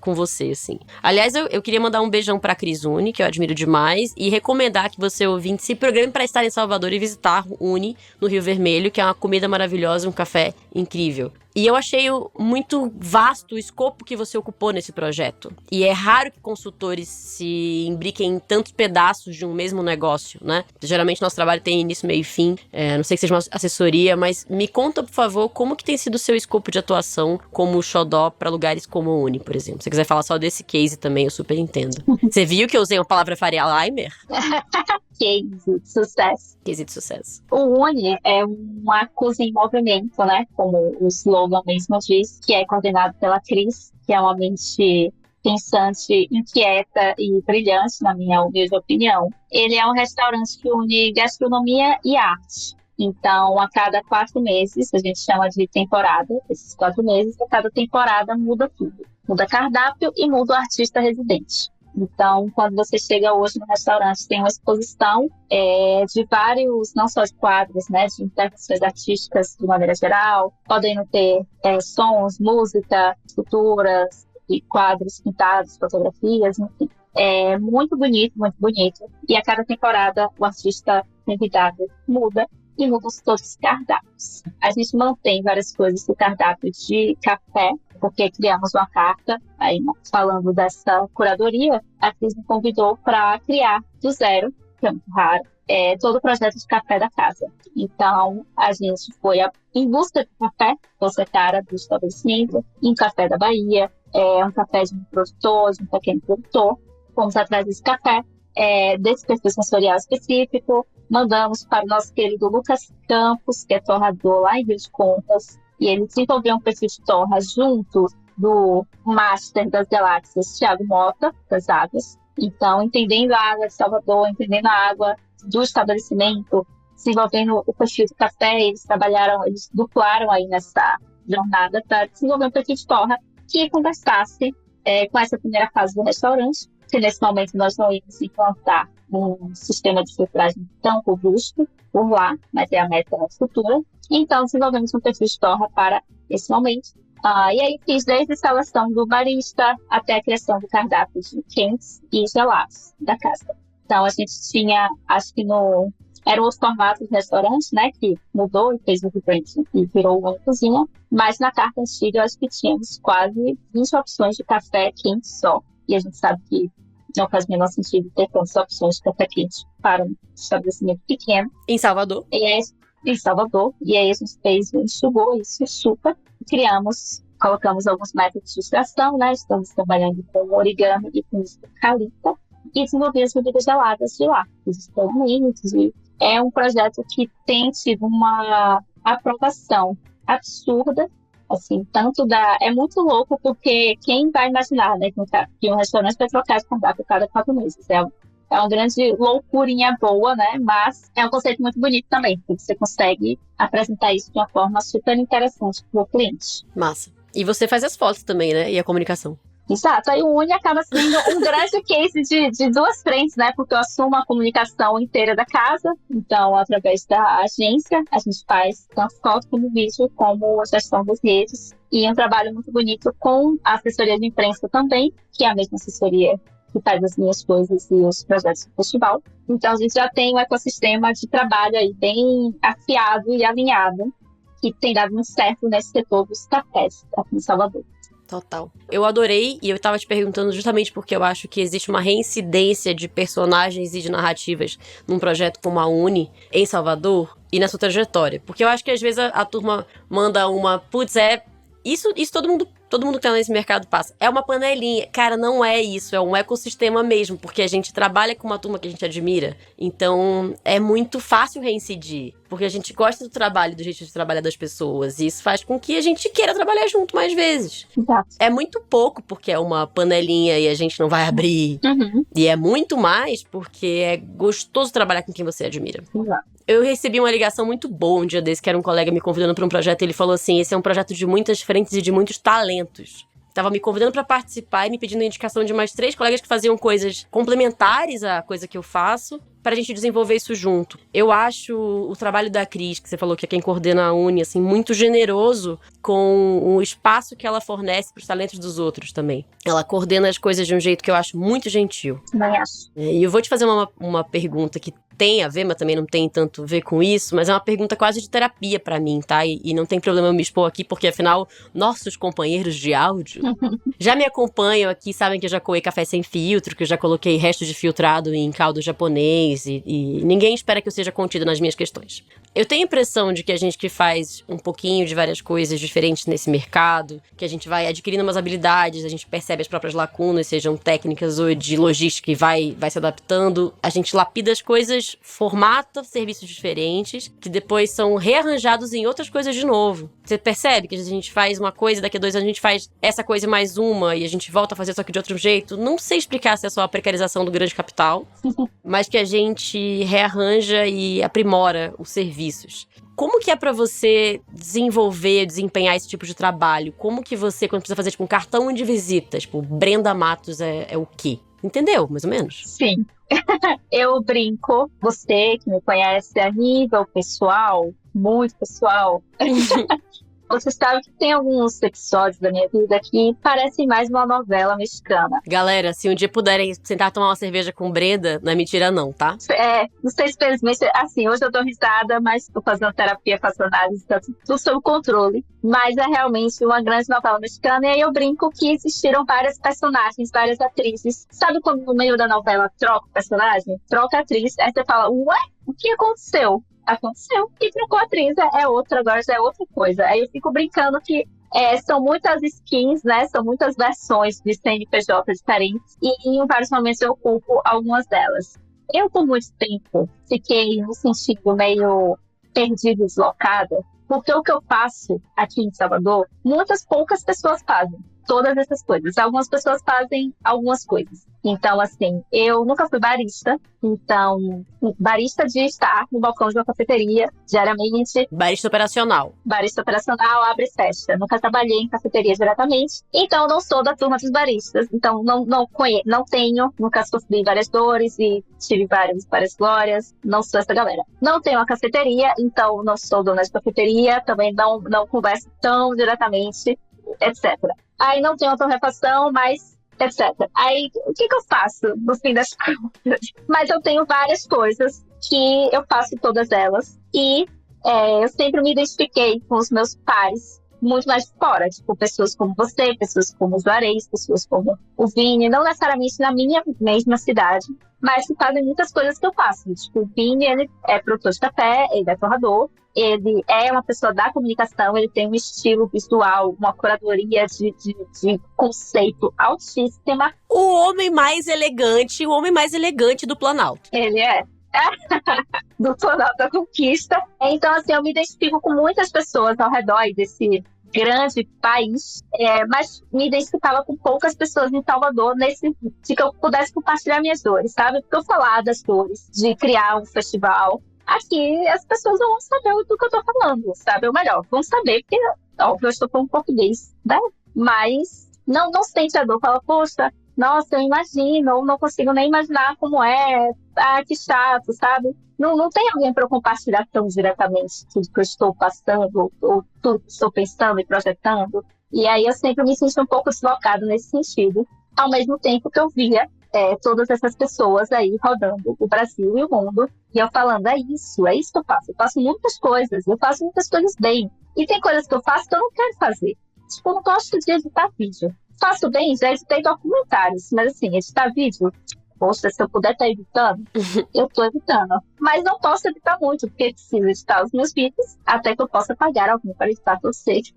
Com você, assim. Aliás, eu queria mandar um beijão pra Cris Uni, que eu admiro demais, e recomendar que você, ouvinte, se programe para estar em Salvador e visitar Uni, no Rio Vermelho, que é uma comida maravilhosa, um café incrível. E eu achei muito vasto o escopo que você ocupou nesse projeto. E é raro que consultores se imbriquem em tantos pedaços de um mesmo negócio, né? Geralmente nosso trabalho tem início, meio e fim. Não sei que seja uma assessoria, mas me conta, por favor, como que tem sido o seu escopo de atuação como xodó para lugares como o Uni, por exemplo. Se você quiser falar só desse case também, eu super entendo. Você viu que eu usei a palavra Faria Limer? Case de sucesso. Case de sucesso. O Uni é uma cozinha em movimento, né? Como o slogan mesmo diz, que é coordenado pela Cris, que é uma mente pensante, inquieta e brilhante, na minha humilde opinião. Ele é um restaurante que une gastronomia e arte. Então, a cada 4 meses, a gente chama de temporada, esses 4 meses, a cada temporada muda tudo. Muda cardápio e muda o artista residente. Então, quando você chega hoje no restaurante, tem uma exposição de vários, não só de quadros, né, de interpretações artísticas de maneira geral, podem ter sons, música, esculturas, e quadros pintados, fotografias, enfim. É muito bonito, muito bonito. E a cada temporada o artista convidado muda. e mudamos todos os cardápios. A gente mantém várias coisas do cardápio de café, porque criamos uma carta, aí falando dessa curadoria, a Cris me convidou para criar do zero, que é muito raro, todo o projeto de café da casa. Então, a gente foi em busca de café, você cara do estabelecimento, um café da Bahia, um café de um produtor, de um pequeno produtor. Fomos atrás desse café, desse perfil sensorial específico, mandamos para o nosso querido Lucas Campos, que é torrador lá em Rio de Contas, e ele desenvolveu um perfil de torra junto do Master das Galáxias, Thiago Mota, das Águas. Então, entendendo a água de Salvador, entendendo a água do estabelecimento, desenvolvendo o perfil do café, eles duplaram aí nessa jornada para desenvolver um perfil de torra que conversasse com essa primeira fase do restaurante, que nesse momento nós não íamos implantar um sistema de filtragem tão robusto por lá, mas é a meta futura. Então, desenvolvemos um perfil de torra para esse momento. E aí fiz desde a instalação do barista até a criação do cardápio de quentes e gelados da casa. Então, a gente tinha, acho que era outro formato de restaurante, né, que mudou e fez o rebranding e virou uma cozinha, mas na carta antiga eu acho que tínhamos quase 20 opções de café quente só, e a gente sabe que não faz o menor sentido ter tantas opções de café quente para um estabelecimento pequeno. Em Salvador? Em Salvador, e aí a gente enxugou isso super, colocamos alguns métodos de extração, né, estamos trabalhando com origami e com eucalipto, e desenvolvi as bebidas geladas de lá, os experimentos, e é um projeto que tem tido uma aprovação absurda, assim, é muito louco, porque quem vai imaginar, né, que um restaurante vai trocar de cardápio cada 4 meses, é uma grande loucurinha boa, né, mas é um conceito muito bonito também, porque você consegue apresentar isso de uma forma super interessante para o cliente. Massa. E você faz as fotos também, né, e a comunicação. Exato, aí o Uni acaba sendo um grande case de duas frentes, né? Porque eu assumo a comunicação inteira da casa, então, através da agência, a gente faz tanto foto como vídeo, como a gestão das redes, e um trabalho muito bonito com a assessoria de imprensa também, que é a mesma assessoria que faz as minhas coisas e os projetos do festival. Então, a gente já tem um ecossistema de trabalho aí bem afiado e alinhado, que tem dado muito certo nesse setor dos cafés aqui em Salvador. Total. Eu adorei, e eu tava te perguntando justamente porque eu acho que existe uma reincidência de personagens e de narrativas num projeto como a Uni, em Salvador, e na sua trajetória. Porque eu acho que às vezes a turma manda isso todo mundo que tá nesse mercado passa. É uma panelinha. Cara, não é isso. É um ecossistema mesmo. Porque a gente trabalha com uma turma que a gente admira. Então, é muito fácil reincidir. Porque a gente gosta do trabalho, do jeito de trabalhar das pessoas. E isso faz com que a gente queira trabalhar junto mais vezes. Exato. É muito pouco porque é uma panelinha e a gente não vai abrir. Uhum. E é muito mais porque é gostoso trabalhar com quem você admira. Exato. Eu recebi uma ligação muito boa um dia desse, que era um colega me convidando para um projeto. Ele falou assim, esse é um projeto de muitas frentes e de muitos talentos. Tava me convidando para participar e me pedindo a indicação de mais 3 colegas que faziam coisas complementares à coisa que eu faço, pra gente desenvolver isso junto. Eu acho o trabalho da Cris, que você falou que é quem coordena a Uni, assim, muito generoso com o espaço que ela fornece pros talentos dos outros também. Ela coordena as coisas de um jeito que eu acho muito gentil. Também acho. E eu vou te fazer uma pergunta que tem a ver, mas também não tem tanto a ver com isso, mas é uma pergunta quase de terapia pra mim, tá? E não tem problema eu me expor aqui, porque afinal, nossos companheiros de áudio já me acompanham aqui, sabem que eu já coei café sem filtro, que eu já coloquei resto de filtrado em caldo japonês, e ninguém espera que eu seja contida nas minhas questões. Eu tenho a impressão de que a gente que faz um pouquinho de várias coisas diferentes nesse mercado, que a gente vai adquirindo umas habilidades, a gente percebe as próprias lacunas, sejam técnicas ou de logística, e vai se adaptando, a gente lapida as coisas, formata serviços diferentes, que depois são rearranjados em outras coisas de novo. Você percebe que a gente faz uma coisa, daqui a 2 anos a gente faz essa coisa mais uma, e a gente volta a fazer só que de outro jeito. Não sei explicar se é só a precarização do grande capital, mas que a gente rearranja e aprimora os serviços. Como que é pra você desempenhar esse tipo de trabalho? Como que você, quando precisa fazer tipo um cartão de visita, tipo, Brenda Matos é o quê? Entendeu, mais ou menos? Sim. Eu brinco, você que me conhece a nível pessoal, muito pessoal, Você sabe que tem alguns episódios da minha vida que parecem mais uma novela mexicana. Galera, se um dia puderem sentar tomar uma cerveja com Brenda, não é mentira não, tá? Não sei se felizmente, assim, hoje eu dou risada, mas tô fazendo terapia, faço análise, tá tudo sob controle. Mas é realmente uma grande novela mexicana, e aí eu brinco que existiram várias personagens, várias atrizes. Sabe quando no meio da novela troca o personagem? Troca a atriz, aí você fala, ué, o que aconteceu? Aconteceu, e trocou a atriz, é outra, agora já é outra coisa. Aí eu fico brincando que são muitas skins, né? São muitas versões de CNPJ diferentes, e em vários momentos eu ocupo algumas delas. Eu, por muito tempo, fiquei me sentindo meio perdida, deslocada, porque o que eu faço aqui em Salvador, poucas pessoas fazem todas essas coisas. Algumas pessoas fazem algumas coisas. Então, assim, eu nunca fui barista. Então, barista de estar no balcão de uma cafeteria, diariamente. Barista operacional. Barista operacional, abre e fecha. Nunca trabalhei em cafeteria diretamente. Então, não sou da turma dos baristas. Então, não tenho, nunca sofri várias dores e tive várias glórias. Não sou essa galera. Não tenho uma cafeteria, então não sou dona de cafeteria. Também não converso tão diretamente, etc. Aí não tenho torrefação, mas etc. Aí, o que eu faço no fim das contas? Mas eu tenho várias coisas que eu faço todas elas. E eu sempre me identifiquei com os meus pares muito mais de fora. Tipo, pessoas como você, pessoas como o Juarez, pessoas como o Vini. Não necessariamente na minha mesma cidade, mas que fazem muitas coisas que eu faço. Tipo, o Vini, ele é produtor de café, ele é torrador. Ele é uma pessoa da comunicação, ele tem um estilo visual, uma curadoria de conceito altíssima. O homem mais elegante do Planalto. Ele é. Do Planalto da Conquista. Então, assim, eu me identifico com muitas pessoas ao redor desse grande país, mas me identificava com poucas pessoas em Salvador, de que eu pudesse compartilhar minhas dores, sabe? Porque eu falar das dores, de criar um festival. Aqui as pessoas não vão saber do que eu tô falando, sabe? Ou melhor, vão saber, porque, óbvio, eu estou falando português, né? Mas não sente a dor, fala, poxa, nossa, eu imagino, ou não consigo nem imaginar como é, que chato, sabe? Não tem alguém para eu compartilhar tão diretamente tudo que eu estou passando, ou tudo que estou pensando e projetando. E aí eu sempre me senti um pouco deslocada nesse sentido, ao mesmo tempo que eu via todas essas pessoas aí rodando o Brasil e o mundo, e eu falando, é isso que eu faço. Eu faço muitas coisas bem. E tem coisas que eu faço que eu não quero fazer. Tipo, eu não gosto de editar vídeo. Faço bem, já editei documentários, mas assim, editar vídeo, poxa, se eu puder estar editando, eu tô editando. Mas não posso editar muito, porque preciso editar os meus vídeos, até que eu possa pagar alguém para editar todos eles.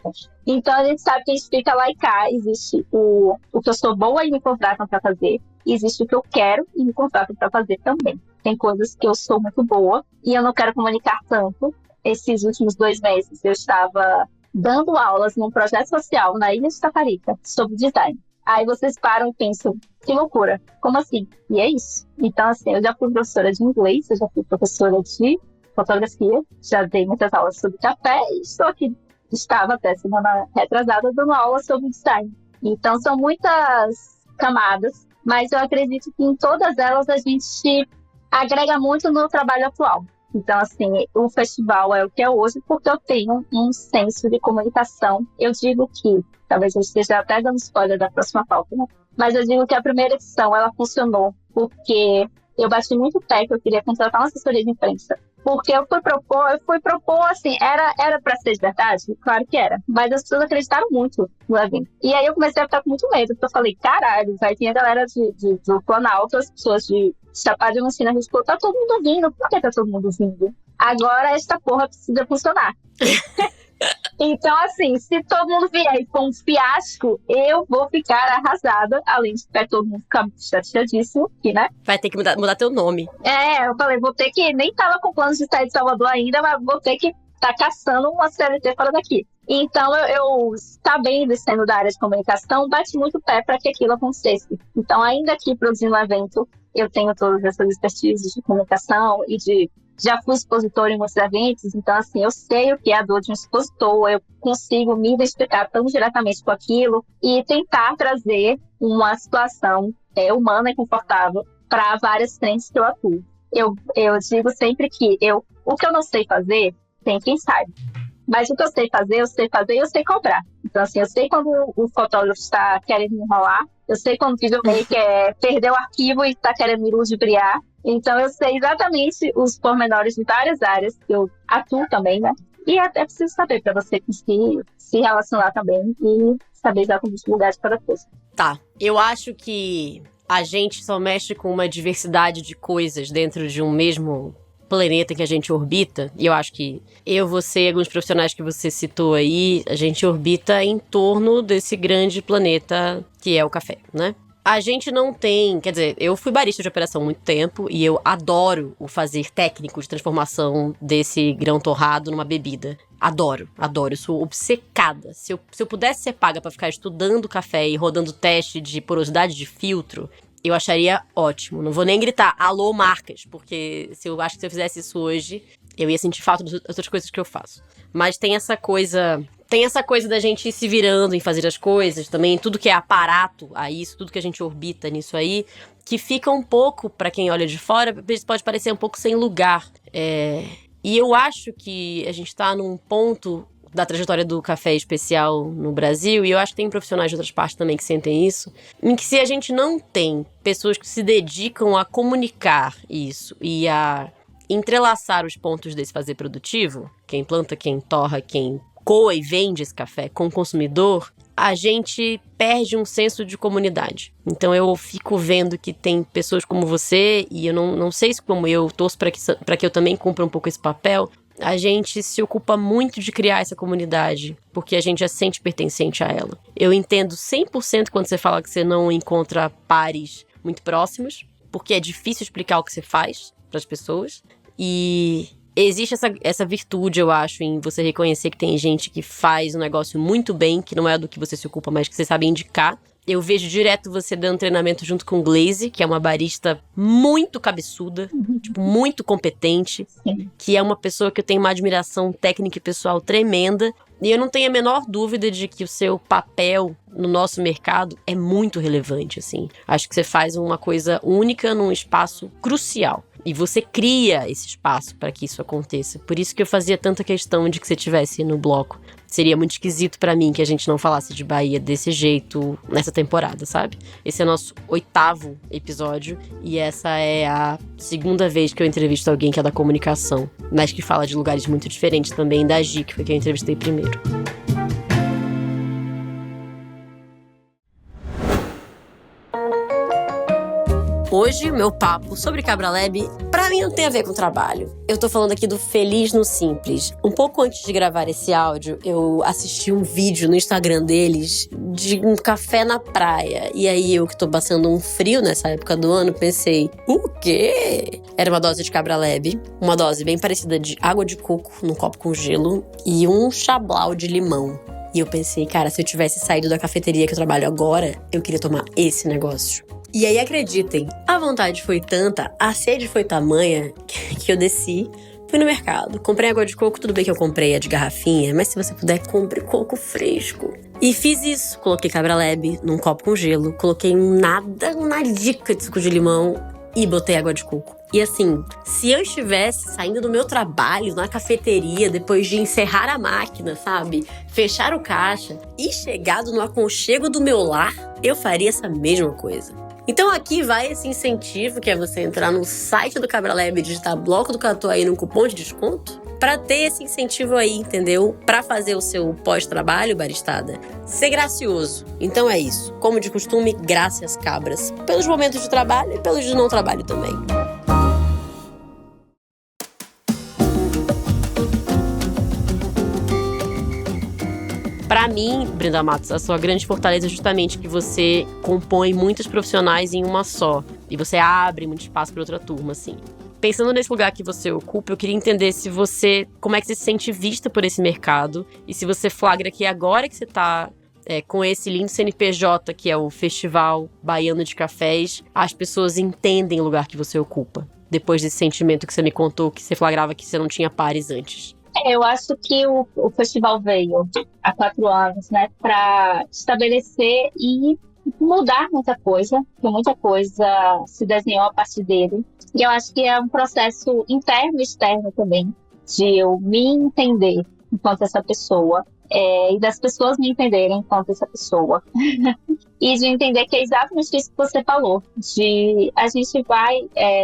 Então a gente sabe que a gente fica lá e cá, existe o que eu sou boa e me contratam para fazer, existe o que eu quero e me contratam para fazer também. Tem coisas que eu sou muito boa e eu não quero comunicar tanto. Esses últimos 2 meses eu estava dando aulas num projeto social na Ilha de Taparica sobre design. Aí vocês param e pensam, que loucura, como assim? E é isso. Então, assim, eu já fui professora de inglês, eu já fui professora de fotografia, já dei muitas aulas sobre café e estava até semana retrasada dando aula sobre design. Então, são muitas camadas, mas eu acredito que em todas elas a gente agrega muito no trabalho atual. Então, assim, o festival é o que é hoje porque eu tenho um senso de comunicação. Eu digo que, talvez eu esteja até dando spoiler da próxima pauta, né? Mas eu digo que a primeira edição, ela funcionou porque eu bati muito pé que eu queria contratar uma assessoria de imprensa. Porque eu fui propor, assim, era pra ser de verdade? Claro que era. Mas as pessoas acreditaram muito no evento. E aí eu comecei a ficar com muito medo, porque eu falei, caralho, vai vir a galera do Planalto, as pessoas de Chapada Diamantina, a gente falou, tá todo mundo vindo. Por que tá todo mundo vindo? Agora esta porra precisa funcionar. Então, assim, se todo mundo vier e for um fiasco, eu vou ficar arrasada, além de todo mundo ficar chateadíssimo aqui, né? Vai ter que mudar teu nome. Eu falei, vou ter que, nem tava com planos de sair de Salvador ainda, mas vou ter que estar caçando uma CLT fora daqui. Então, eu sabendo, sendo da área de comunicação, bati muito o pé para que aquilo acontecesse. Então, ainda aqui produzindo um evento, eu tenho todas essas expertises de comunicação e já fui expositor em muitos eventos, então, assim, eu sei o que é a dor de um expositor, eu consigo me identificar tão diretamente com aquilo e tentar trazer uma situação humana e confortável para várias frentes que eu atuo. Eu digo sempre que o que eu não sei fazer, tem quem sabe. Mas o que eu sei fazer e eu sei cobrar. Então, assim, eu sei quando o fotógrafo está querendo me enrolar, eu sei quando o videomaker perdeu o arquivo e está querendo me ludibriar. Então, eu sei exatamente os pormenores de várias áreas que eu atuo também, né? E é preciso saber para você conseguir se relacionar também e saber exatamente o lugar de cada coisa. Tá, eu acho que a gente só mexe com uma diversidade de coisas dentro de um mesmo planeta que a gente orbita, e eu acho que você e alguns profissionais que você citou aí, a gente orbita em torno desse grande planeta que é o café, né? A gente não tem, quer dizer, eu fui barista de operação há muito tempo e eu adoro o fazer técnico de transformação desse grão torrado numa bebida. Adoro, eu sou obcecada. Se eu pudesse ser paga pra ficar estudando café e rodando teste de porosidade de filtro, eu acharia ótimo. Não vou nem gritar, alô marcas, porque eu acho que se eu fizesse isso hoje, eu ia sentir falta das outras coisas que eu faço. Mas tem essa coisa da gente ir se virando em fazer as coisas também, tudo que é aparato a isso, tudo que a gente orbita nisso aí, que fica um pouco, pra quem olha de fora, pode parecer um pouco sem lugar. E eu acho que a gente tá num ponto da trajetória do café especial no Brasil, e eu acho que tem profissionais de outras partes também que sentem isso, em que se a gente não tem pessoas que se dedicam a comunicar isso e a entrelaçar os pontos desse fazer produtivo, quem planta, quem torra, quem coa e vende esse café com o consumidor, a gente perde um senso de comunidade. Então eu fico vendo que tem pessoas como você, e eu não sei se como eu torço para que eu também cumpra um pouco esse papel, a gente se ocupa muito de criar essa comunidade, porque a gente já se sente pertencente a ela. Eu entendo 100% quando você fala que você não encontra pares muito próximos, porque é difícil explicar o que você faz para as pessoas. E existe essa virtude, eu acho, em você reconhecer que tem gente que faz um negócio muito bem, que não é do que você se ocupa, mas que você sabe indicar. Eu vejo direto você dando treinamento junto com Glaze, que é uma barista muito cabeçuda, tipo, muito competente, que é uma pessoa que eu tenho uma admiração técnica e pessoal tremenda. E eu não tenho a menor dúvida de que o seu papel no nosso mercado é muito relevante, assim. Acho que você faz uma coisa única num espaço crucial. E você cria esse espaço para que isso aconteça. Por isso que eu fazia tanta questão de que você estivesse no bloco. Seria muito esquisito pra mim que a gente não falasse de Bahia desse jeito nessa temporada, sabe? Esse é o nosso 8º episódio e essa é a 2ª vez que eu entrevisto alguém que é da comunicação, mas que fala de lugares muito diferentes também da Gi, que foi quem eu entrevistei primeiro. Hoje, meu papo sobre Cabra Lab, pra mim não tem a ver com trabalho. Eu tô falando aqui do Feliz no Simples. Um pouco antes de gravar esse áudio, eu assisti um vídeo no Instagram deles de um café na praia. E aí, eu que tô passando um frio nessa época do ano, pensei, o quê? Era uma dose de Cabra Lab, uma dose bem parecida de água de coco num copo com gelo e um chablau de limão. E eu pensei, cara, se eu tivesse saído da cafeteria que eu trabalho agora, eu queria tomar esse negócio. E aí, acreditem, a vontade foi tanta, a sede foi tamanha, que eu desci, fui no mercado, comprei água de coco, tudo bem que eu comprei a de garrafinha, mas se você puder, compre coco fresco. E fiz isso, coloquei Cabra Lab num copo com gelo, coloquei uma dica de suco de limão e botei água de coco. E assim, se eu estivesse saindo do meu trabalho na cafeteria, depois de encerrar a máquina, sabe? Fechar o caixa e chegado no aconchego do meu lar, eu faria essa mesma coisa. Então aqui vai esse incentivo, que é você entrar no site do Cabra Lab e digitar Bloco do Catuai num cupom de desconto, pra ter esse incentivo aí, entendeu? Pra fazer o seu pós-trabalho, baristada, ser gracioso. Então é isso. Como de costume, graças cabras, pelos momentos de trabalho e pelos de não trabalho também. Pra mim, Brenda Matos, a sua grande fortaleza é justamente que você compõe muitos profissionais em uma só. E você abre muito espaço para outra turma, assim. Pensando nesse lugar que você ocupa, eu queria entender como é que você se sente vista por esse mercado. E se você flagra que agora que você tá com esse lindo CNPJ, que é o Festival Baiano de Cafés, as pessoas entendem o lugar que você ocupa. Depois desse sentimento que você me contou, que você flagrava que você não tinha pares antes. Eu acho que o festival veio há 4 anos, né, para estabelecer e mudar muita coisa, porque muita coisa se desenhou a partir dele. E eu acho que é um processo interno e externo também, de eu me entender enquanto essa pessoa, e das pessoas me entenderem enquanto essa pessoa. E de entender que é exatamente isso que você falou, de a gente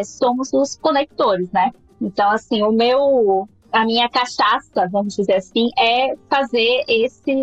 somos os conectores, né? Então, assim, a minha cachaça, vamos dizer assim, é fazer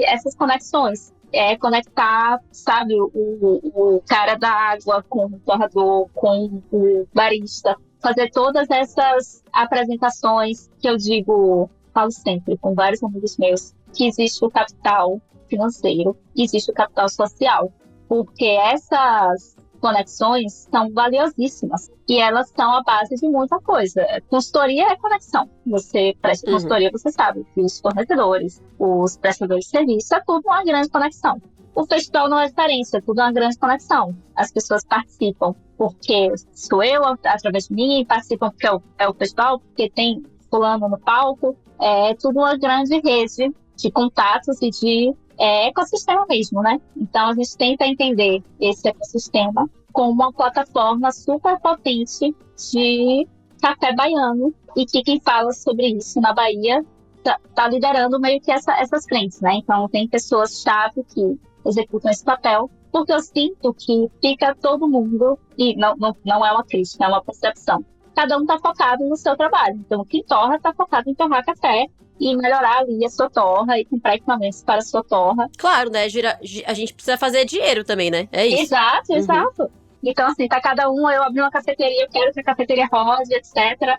essas conexões. É conectar, sabe, o cara da água com o torrador, com o barista. Fazer todas essas apresentações que eu falo sempre com vários amigos meus, que existe o capital financeiro, existe o capital social. Porque essas conexões são valiosíssimas e elas são a base de muita coisa. Consultoria é conexão. Você presta consultoria, você sabe que os fornecedores, os prestadores de serviço, é tudo uma grande conexão. O festival não é diferente, é tudo uma grande conexão. As pessoas participam porque sou eu, através de mim, participam porque é o festival, porque tem fulano no palco. É tudo uma grande rede de contatos e de ecossistema mesmo, né? Então, a gente tenta entender esse ecossistema como uma plataforma super potente de café baiano e que quem fala sobre isso na Bahia tá liderando meio que essas frentes, né? Então, tem pessoas-chave que executam esse papel, porque eu sinto que fica todo mundo, e não é uma crítica, é uma percepção. Cada um tá focado no seu trabalho. Então, quem torra tá focado em torrar café e melhorar ali a sua torra e comprar equipamentos para a sua torra. Claro, né? A gente precisa fazer dinheiro também, né? É isso. Exato. Então, assim, tá cada um, eu abri uma cafeteria, eu quero que a cafeteria rode, etc.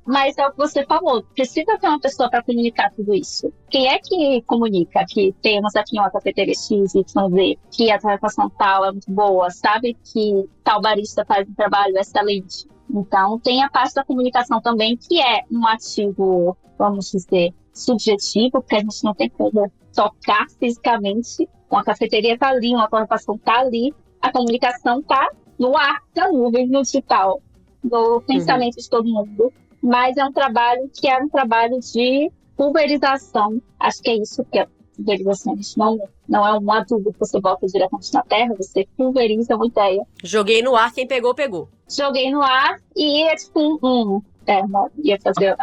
Mas é o que você falou, precisa ter uma pessoa para comunicar tudo isso. Quem é que comunica que temos aqui uma cafeteria X, Y, Z, que a torrefação tal é muito boa, sabe que tal barista faz um trabalho excelente? Então, tem a parte da comunicação também, que é um ativo, vamos dizer, subjetivo, porque a gente não tem como tocar fisicamente. Uma cafeteria tá ali, uma torrefação tá ali, a comunicação tá no ar, na nuvem, no digital, no pensamento de todo mundo. Mas é um trabalho que é um trabalho de pulverização. Acho que é isso que é pulverização. Isso não é um adubo que você bota diretamente na terra, você pulveriza uma ideia. Joguei no ar, quem pegou, pegou. Joguei no ar e é tipo ia fazer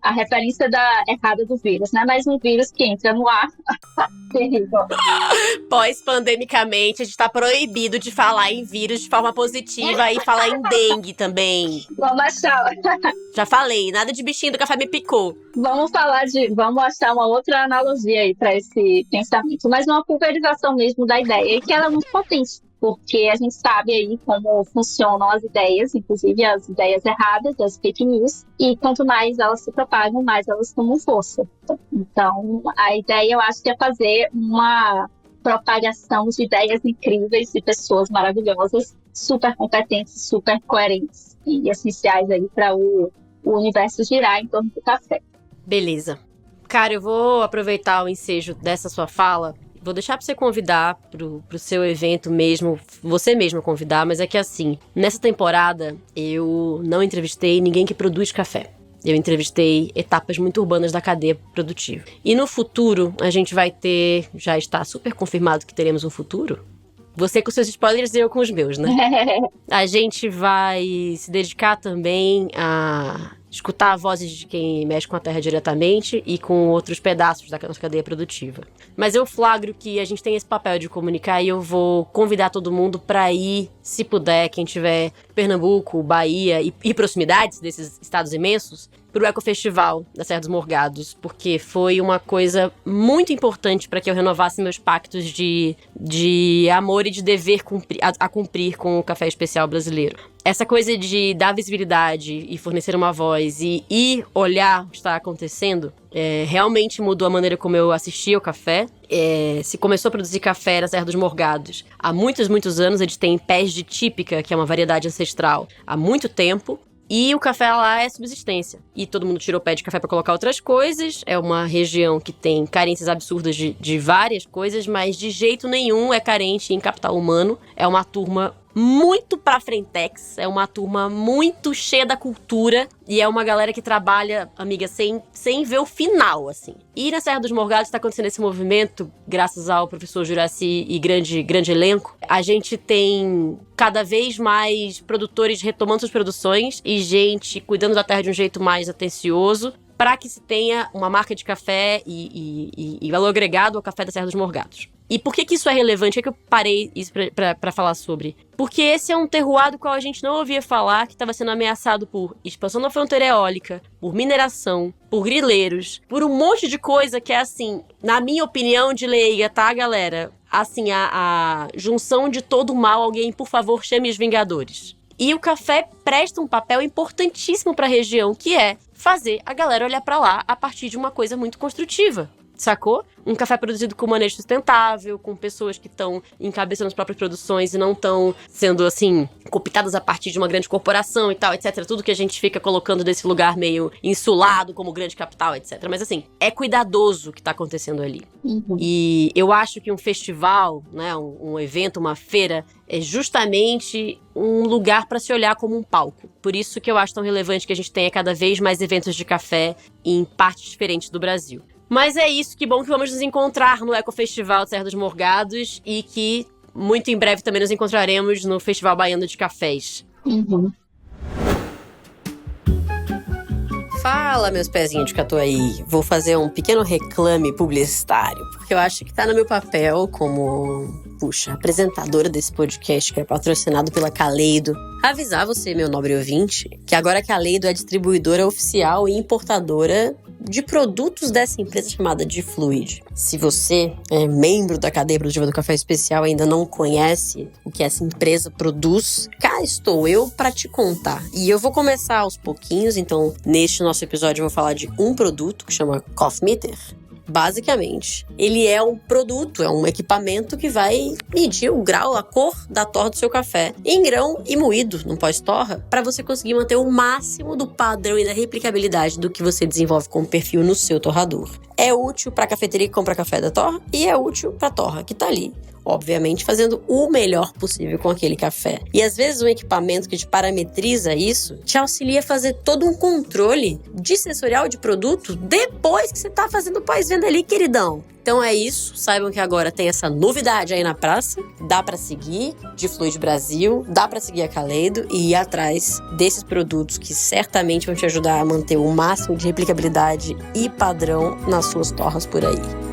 a referência da errada do vírus, né? Mas um vírus que entra no ar, terrível. Pós-pandemicamente, a gente tá proibido de falar em vírus de forma positiva e falar em dengue também. Vamos achar. Já falei, nada de bichinho do café me picou. Vamos achar uma outra analogia aí para esse pensamento, mas uma pulverização mesmo da ideia, e que ela é muito potente. Porque a gente sabe aí como funcionam as ideias, inclusive as ideias erradas, as fake news, e quanto mais elas se propagam, mais elas tomam força. Então, a ideia, eu acho que é fazer uma propagação de ideias incríveis de pessoas maravilhosas, super competentes, super coerentes e essenciais aí para o universo girar em torno do café. Beleza. Cara, eu vou aproveitar o ensejo dessa sua fala. Vou deixar pra você convidar pro seu evento mesmo, você mesmo convidar, mas é que assim, nessa temporada eu não entrevistei ninguém que produz café. Eu entrevistei etapas muito urbanas da cadeia produtiva. E no futuro, a gente vai ter, já está super confirmado que teremos um futuro. Você com seus spoilers e eu com os meus, né? A gente vai se dedicar também a escutar vozes de quem mexe com a terra diretamente e com outros pedaços da nossa cadeia produtiva. Mas eu flagro que a gente tem esse papel de comunicar e eu vou convidar todo mundo para ir, se puder, quem tiver Pernambuco, Bahia e proximidades desses estados imensos, pro Ecofestival da Serra dos Morgados, porque foi uma coisa muito importante para que eu renovasse meus pactos de amor e de dever a cumprir com o café especial brasileiro. Essa coisa de dar visibilidade e fornecer uma voz e olhar o que está acontecendo realmente mudou a maneira como eu assistia ao café. Se começou a produzir café na Serra dos Morgados há muitos, muitos anos. Eles têm pés de típica, que é uma variedade ancestral, há muito tempo. E o café lá é subsistência. E todo mundo tirou pé de café para colocar outras coisas. É uma região que tem carências absurdas de várias coisas, mas de jeito nenhum é carente em capital humano. É uma turma muito pra frentex, é uma turma muito cheia da cultura e é uma galera que trabalha, amiga, sem ver o final, assim. E na Serra dos Morgados tá acontecendo esse movimento, graças ao professor Juraci e grande elenco. A gente tem cada vez mais produtores retomando suas produções e gente cuidando da terra de um jeito mais atencioso. para que se tenha uma marca de café e valor agregado ao café da Serra dos Morgados. E por que isso é relevante? É que eu parei isso pra falar sobre. Porque esse é um terroir do qual a gente não ouvia falar, que estava sendo ameaçado por expansão da fronteira eólica, por mineração, por grileiros, por um monte de coisa que é assim, na minha opinião de leiga, tá, galera? Assim, a junção de todo o mal, alguém, por favor, chame os Vingadores. E o café presta um papel importantíssimo para a região, que é fazer a galera olhar para lá a partir de uma coisa muito construtiva, sacou? Um café produzido com manejo sustentável, com pessoas que estão encabeçando as próprias produções e não estão sendo, assim, cooptadas a partir de uma grande corporação e tal, etc. Tudo que a gente fica colocando desse lugar meio insulado como grande capital, etc. Mas, assim, é cuidadoso o que tá acontecendo ali. Uhum. E eu acho que um festival, né, um evento, uma feira, é justamente um lugar para se olhar como um palco. Por isso que eu acho tão relevante que a gente tenha cada vez mais eventos de café em partes diferentes do Brasil. Mas é isso, que bom que vamos nos encontrar no Ecofestival de Serra dos Morgados e que muito em breve também nos encontraremos no Festival Baiano de Cafés. Uhum. Fala, meus pezinhos de Catuaí. Vou fazer um pequeno reclame publicitário, porque eu acho que tá no meu papel como, apresentadora desse podcast que é patrocinado pela Caleido, avisar você, meu nobre ouvinte, que agora a Caleido é distribuidora oficial e importadora de produtos dessa empresa chamada Difluid. Se você é membro da cadeia produtiva do Café Especial e ainda não conhece o que essa empresa produz, cá estou eu para te contar. E eu vou começar aos pouquinhos, então neste nosso episódio eu vou falar de um produto que chama Coffee Meter. Basicamente, ele é um produto, é um equipamento que vai medir o grau, a cor da torra do seu café em grão e moído no pós-torra, para você conseguir manter o máximo do padrão e da replicabilidade do que você desenvolve como perfil no seu torrador. É útil para a cafeteria que compra café da torra e é útil para a torra que está ali, obviamente fazendo o melhor possível com aquele café. E às vezes um equipamento que te parametriza isso te auxilia a fazer todo um controle de sensorial de produto depois que você tá fazendo pós-venda ali, queridão. Então é isso, saibam que agora tem essa novidade aí na praça, dá pra seguir Difluid Brasil, dá pra seguir a Caleido e ir atrás desses produtos que certamente vão te ajudar a manter o máximo de replicabilidade e padrão nas suas torras por aí.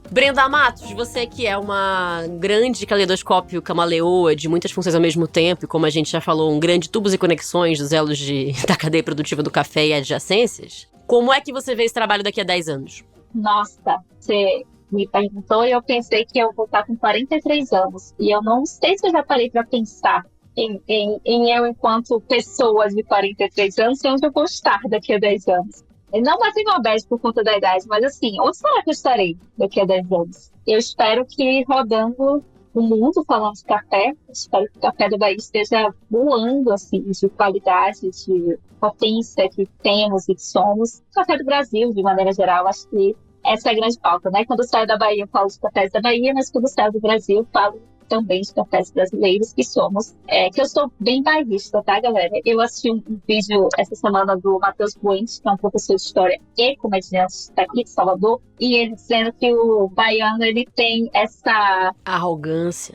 Brenda Matos, você que é uma grande caleidoscópio camaleoa de muitas funções ao mesmo tempo, e como a gente já falou, um grande tubos e conexões dos elos da cadeia produtiva do café e adjacências, como é que você vê esse trabalho daqui a 10 anos? Nossa, você me perguntou e eu pensei que eu vou estar com 43 anos. E eu não sei se eu já parei para pensar em eu enquanto pessoa de 43 anos e onde eu vou estar daqui a 10 anos. Não bati no beijo por conta da idade, mas assim, onde será que eu estarei daqui a 10 anos? Eu espero que rodando o mundo falando de café, espero que o café do Bahia esteja voando, assim, de qualidade, de potência que temos e que somos. O café do Brasil, de maneira geral, acho que essa é a grande pauta, né? Quando eu saio da Bahia, eu falo de cafés da Bahia, mas quando eu saio do Brasil, eu falo também de cafés brasileiros que somos, que eu sou bem bairrista, tá, galera? Eu assisti um vídeo essa semana do Matheus Buentes, que é um professor de história e comediante daqui de Salvador, e ele dizendo que o baiano, ele tem essa arrogância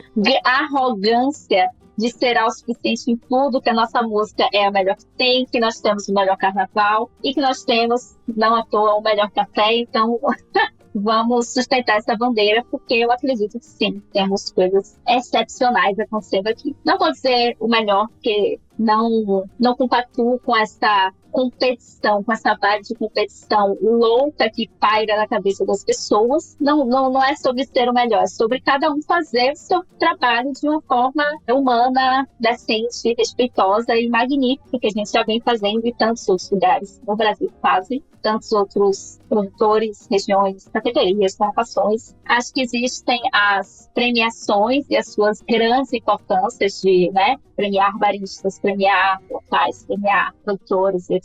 de ser autossuficiente em tudo, que a nossa música é a melhor que tem, que nós temos o melhor carnaval e que nós temos, não à toa, o melhor café, então vamos sustentar essa bandeira, porque eu acredito que sim, temos coisas excepcionais acontecendo aqui. Não vou dizer o melhor, porque não compactuo com essa competição, com essa vibe de competição louca que paira na cabeça das pessoas. Não é sobre ser o melhor, é sobre cada um fazer o seu trabalho de uma forma humana, decente, respeitosa e magnífica, que a gente já vem fazendo em tantos outros lugares no Brasil fazem, tantos outros produtores, regiões, cafeterias, plantações. Acho que existem as premiações e as suas grandes importâncias de, né, premiar baristas, premiar locais, premiar produtores, etc.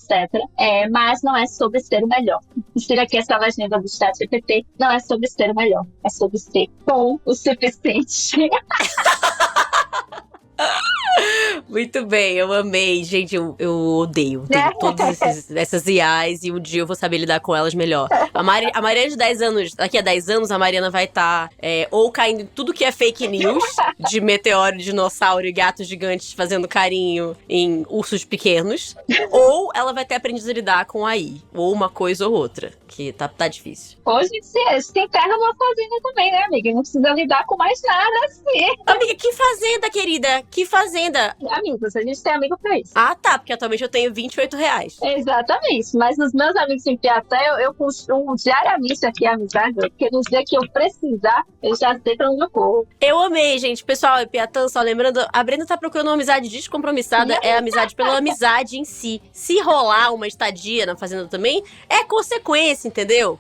Mas não é sobre ser o melhor. Tira aqui essa legenda do ChatGPT, não é sobre ser o melhor, é sobre ser bom o suficiente. Muito bem, eu amei. Gente, eu odeio. Tenho todas essas IAs e um dia eu vou saber lidar com elas melhor. A Mariana de 10 anos, daqui a 10 anos, a Mariana vai estar ou caindo em tudo que é fake news, de meteoro, dinossauro e gatos gigantes fazendo carinho em ursos pequenos, ou ela vai ter aprendido a lidar com a AI, ou uma coisa ou outra, que tá difícil. Hoje se enterra numa fazenda também, né, amiga? Não precisa lidar com mais nada, assim. Amiga, que fazenda, querida? Que fazenda? Amigos, a gente tem amigo pra isso. Ah, tá, porque atualmente eu tenho R$28. Exatamente, mas os meus amigos em Piatã, eu construo diariamente aqui a amizade, porque no dia que eu precisar, eu já sei pra onde eu corro. Eu amei, gente. Pessoal, Piatã, só lembrando, a Brenda tá procurando uma amizade descompromissada, é amizade pela amizade em si. Se rolar uma estadia na fazenda também, é consequência, entendeu?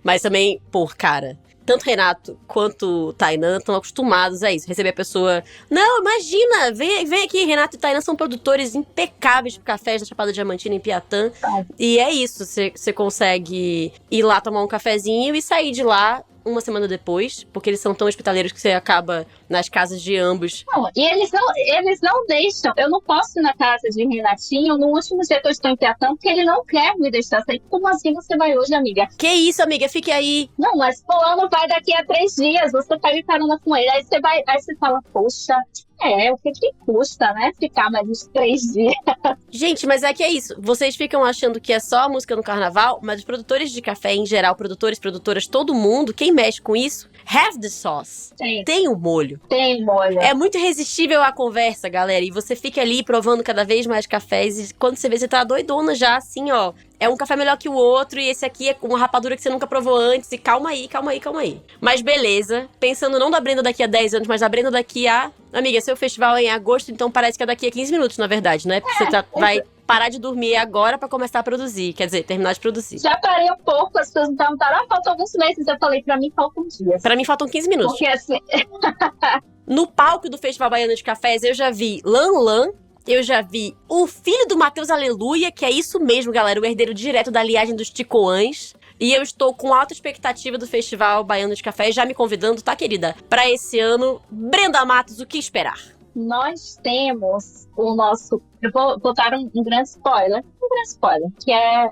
Mas também, cara, tanto Renato quanto Tainan estão acostumados a isso. Receber a pessoa... Não, imagina! Vem aqui, Renato e Tainan são produtores impecáveis de cafés na Chapada Diamantina, em Piatã. E é isso, você consegue ir lá tomar um cafezinho e sair de lá uma semana depois, porque eles são tão hospitaleiros que você acaba nas casas de ambos. Não, e eles não deixam. Eu não posso ir na casa de Renatinho no último dia que eu estou em Piatã, porque ele não quer me deixar sair. Como assim você vai hoje, amiga? Que isso, amiga? Fique aí. Não, mas fulano vai daqui a 3 dias. Você pega carona com ele. Aí você fala, poxa... o que custa, né? Ficar mais uns 3 dias. Gente, mas é que é isso. Vocês ficam achando que é só a música no carnaval, mas os produtores de café em geral, produtores, produtoras, todo mundo, quem mexe com isso, have the sauce. Sim. Tem o molho. Tem molho. É muito irresistível a conversa, galera. E você fica ali provando cada vez mais cafés. E quando você vê, você tá doidona já, assim, ó. É um café melhor que o outro. E esse aqui é uma rapadura que você nunca provou antes. E calma aí. Mas beleza. Pensando não da Brenda daqui a 10 anos, mas da Brenda daqui a... Amiga, seu festival é em agosto, então parece que é daqui a 15 minutos, na verdade, né? Porque você vai parar de dormir agora pra começar a produzir. Quer dizer, terminar de produzir. Já parei um pouco, as pessoas me perguntaram, faltam alguns meses. Eu falei, pra mim faltam dias. Pra mim faltam 15 minutos. Porque assim... No palco do Festival Baiano de Cafés, eu já vi Lan, eu já vi o filho do Matheus Aleluia, que é isso mesmo, galera, o herdeiro direto da linhagem dos Ticoãs. E eu estou com alta expectativa do Festival Baiano de Café, já me convidando, tá, querida? Pra esse ano, Brenda Matos, o que esperar? Nós temos o nosso... Eu vou botar um grande spoiler. Que é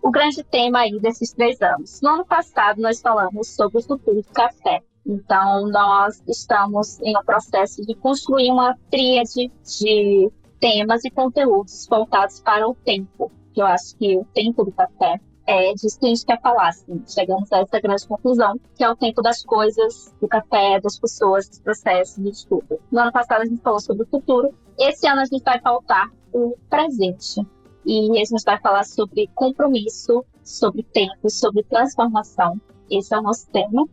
o grande tema aí desses 3 anos. No ano passado, nós falamos sobre o futuro do café. Então, nós estamos em um processo de construir uma tríade de temas e conteúdos voltados para o tempo. Eu acho que o tempo do café é disso que a gente quer falar. Assim. Chegamos a essa grande conclusão, que é o tempo das coisas, do café, das pessoas, dos processos, de tudo. No ano passado, a gente falou sobre o futuro. Esse ano, a gente vai pautar o presente. E a gente vai falar sobre compromisso, sobre tempo, sobre transformação. Esse é o nosso tema.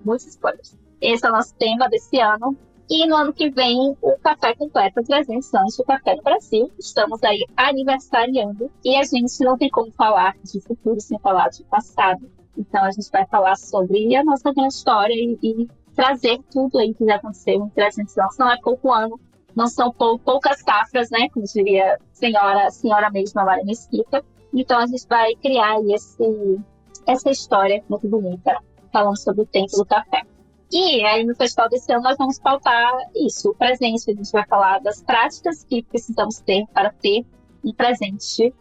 Muitos spoilers. Esse é o nosso tema desse ano. E no ano que vem, o Café completa 300 anos do Café no Brasil. Estamos aí aniversariando. E a gente não tem como falar de futuro sem falar de passado. Então a gente vai falar sobre a nossa grande história e trazer tudo aí que já aconteceu em 300 anos. Não é pouco ano, não são poucas safras, né? Como diria a senhora mesma, Maria Mesquita. Então a gente vai criar aí essa história muito bonita, falando sobre o tempo do café. E aí no festival desse ano nós vamos pautar isso, o presente. A gente vai falar das práticas que precisamos ter para ter um presente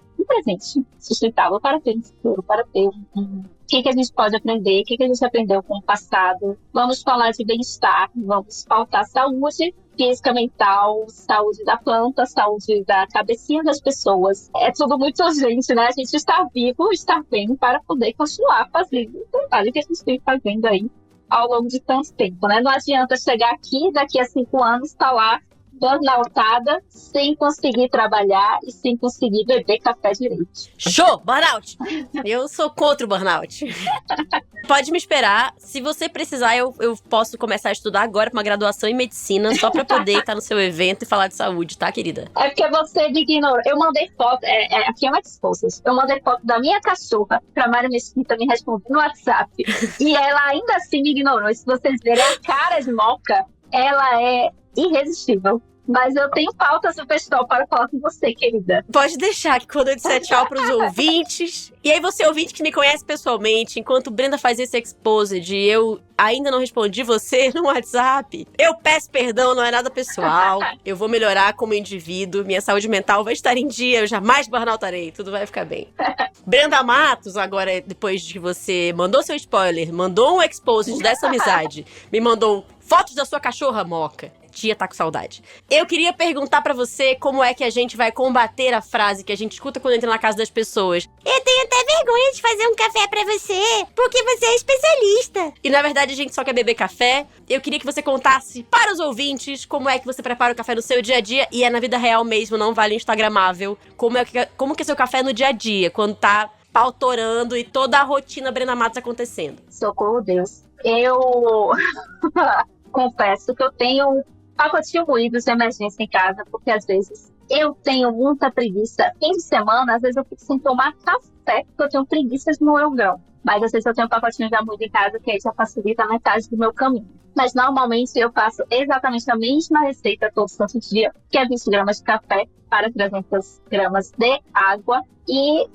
sustentável, para ter um futuro, para ter o que a gente pode aprender, o que a gente aprendeu com o passado. Vamos falar de bem-estar, vamos pautar saúde física, mental, saúde da planta, saúde da cabecinha das pessoas. É tudo muito urgente, né? A gente está vivo, está bem para poder continuar fazendo o trabalho que a gente vem fazendo aí ao longo de tanto tempo, né? Não adianta chegar aqui, daqui a 5 anos, tá lá burnoutada, sem conseguir trabalhar e sem conseguir beber café direito. Show! Burnout! Eu sou contra o burnout. Pode me esperar. Se você precisar, eu posso começar a estudar agora pra uma graduação em medicina, só pra poder estar no seu evento e falar de saúde, tá, querida? É porque você me ignorou. Eu mandei foto, aqui é uma Exposas. Eu mandei foto da minha cachorra pra Maria Mesquita me responder no WhatsApp. E ela ainda assim me ignorou. E se vocês verem a cara de Moca, ela é irresistível. Mas eu tenho pauta do festival para falar com você, querida. Pode deixar que quando eu disser tchau pros ouvintes... E aí você, ouvinte que me conhece pessoalmente, enquanto Brenda faz esse exposed e eu ainda não respondi você no WhatsApp, eu peço perdão, não é nada pessoal. Eu vou melhorar como indivíduo, minha saúde mental vai estar em dia, eu jamais burnoutarei, tudo vai ficar bem. Brenda Matos, agora, depois de que você mandou seu spoiler, mandou um exposed dessa amizade, me mandou fotos da sua cachorra, Moca. Tia tá com saudade. Eu queria perguntar pra você como é que a gente vai combater a frase que a gente escuta quando entra na casa das pessoas. Eu tenho até vergonha de fazer um café pra você, porque você é especialista. E na verdade a gente só quer beber café. Eu queria que você contasse para os ouvintes como é que você prepara o café no seu dia a dia. E é na vida real mesmo, não vale instagramável. Como que é seu café no dia a dia, quando tá pautorando e toda a rotina Brenda Matos acontecendo. Socorro, Deus. Eu confesso que eu tenho pacotinho moído de emergência em casa, porque às vezes eu tenho muita preguiça. Fim de semana, às vezes eu fico sem tomar café, porque eu tenho preguiça de moer o grão. Mas às vezes eu tenho um pacotinho já moído em casa, que aí já facilita a metade do meu caminho. Mas normalmente eu faço exatamente a mesma receita todo santo dia, que é 20 gramas de café para 300 gramas de água. E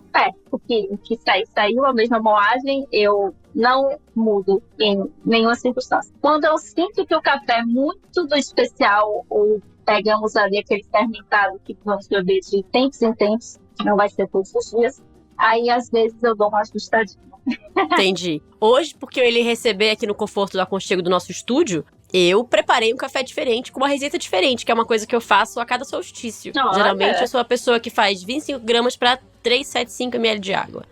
o que saiu, a mesma moagem, eu não mudo em nenhuma circunstância. Quando eu sinto que o café é muito do especial, ou pegamos ali aquele fermentado que vamos beber de tempos em tempos, não vai ser todos os dias, aí às vezes eu dou uma ajustadinha. Entendi. Hoje, porque eu ia receber aqui no conforto do aconchego do nosso estúdio, eu preparei um café diferente, com uma receita diferente, que é uma coisa que eu faço a cada solstício. Geralmente eu sou a pessoa que faz 25 gramas pra 375 ml de água.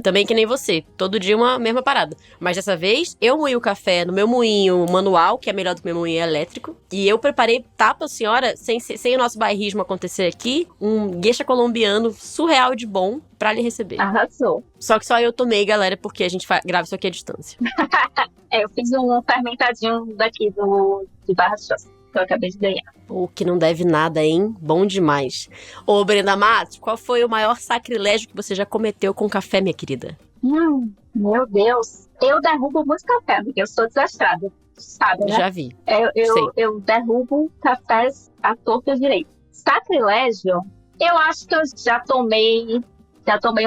Também que nem você, todo dia uma mesma parada. Mas dessa vez, eu moí o café no meu moinho manual, que é melhor do que meu moinho elétrico. E eu preparei, tá, pra senhora, sem o nosso bairrismo acontecer aqui, um geisha colombiano surreal de bom pra lhe receber. Arrasou. Só que só eu tomei, galera, porque a gente grava isso aqui à distância. Eu fiz um fermentadinho daqui de Barra do Choça, que eu acabei de ganhar. O que não deve nada, hein? Bom demais. Ô, Brenda Matos, qual foi o maior sacrilégio que você já cometeu com café, minha querida? Meu Deus. Eu derrubo muito café, amiga. Eu sou desastrada, sabe, né? Já vi. Eu derrubo cafés à torta e à direita. Sacrilégio, eu acho que eu já tomei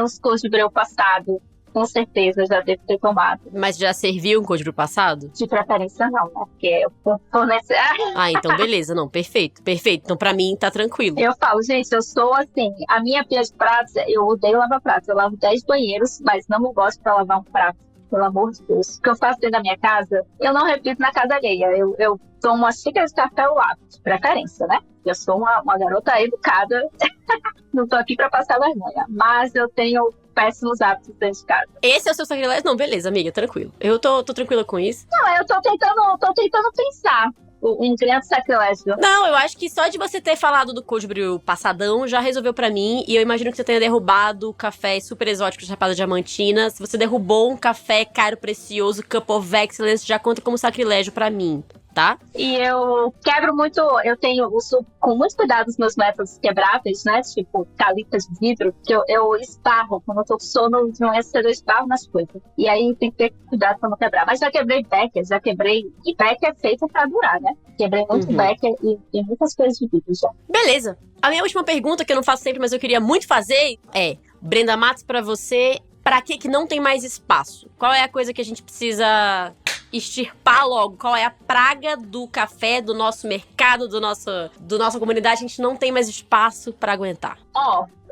uns cores de breu passado. Com certeza, já devo ter tomado. Mas já serviu um codebrew passado? De preferência não, né? Porque eu tô nesse... Ah, então beleza. Não, perfeito. Então pra mim tá tranquilo. Eu falo, gente, eu sou assim, a minha pia de pratos, eu odeio lavar pratos. Eu lavo 10 banheiros, mas não me gosto pra lavar um prato. Pelo amor de Deus. O que eu faço dentro da minha casa, eu não repito na casa alheia. Eu tomo uma xícara de café ou lavo, de preferência, né? Eu sou uma garota educada. Não tô aqui pra passar vergonha. Mas eu tenho péssimos hábitos dentro de casa. Esse é o seu sacrilégio? Não, beleza, amiga, tranquilo. Eu tô tranquila com isso. Não, eu tô tentando pensar um grande sacrilégio. Não, eu acho que só de você ter falado do cold brew passadão já resolveu pra mim. E eu imagino que você tenha derrubado cafés super exóticos de Chapada Diamantina. Se você derrubou um café caro, precioso, Cup of Excellence, já conta como sacrilégio pra mim. Tá? E eu quebro muito, eu uso com muito cuidado os meus métodos quebráveis, né? Tipo, calitas de vidro, que eu esparro, quando eu tô com sono de manhã cedo, eu esparro nas coisas. E aí tem que ter cuidado pra não quebrar. Mas já quebrei becker, e becker é feito pra durar, né? Quebrei muito becker e muitas coisas de vidro já. Beleza. A minha última pergunta, que eu não faço sempre, mas eu queria muito fazer, é: Brenda Matos, pra você, pra que não tem mais espaço? Qual é a coisa que a gente precisa extirpar logo? Qual é a praga do café, do nosso mercado, do nossa comunidade? A gente não tem mais espaço pra aguentar.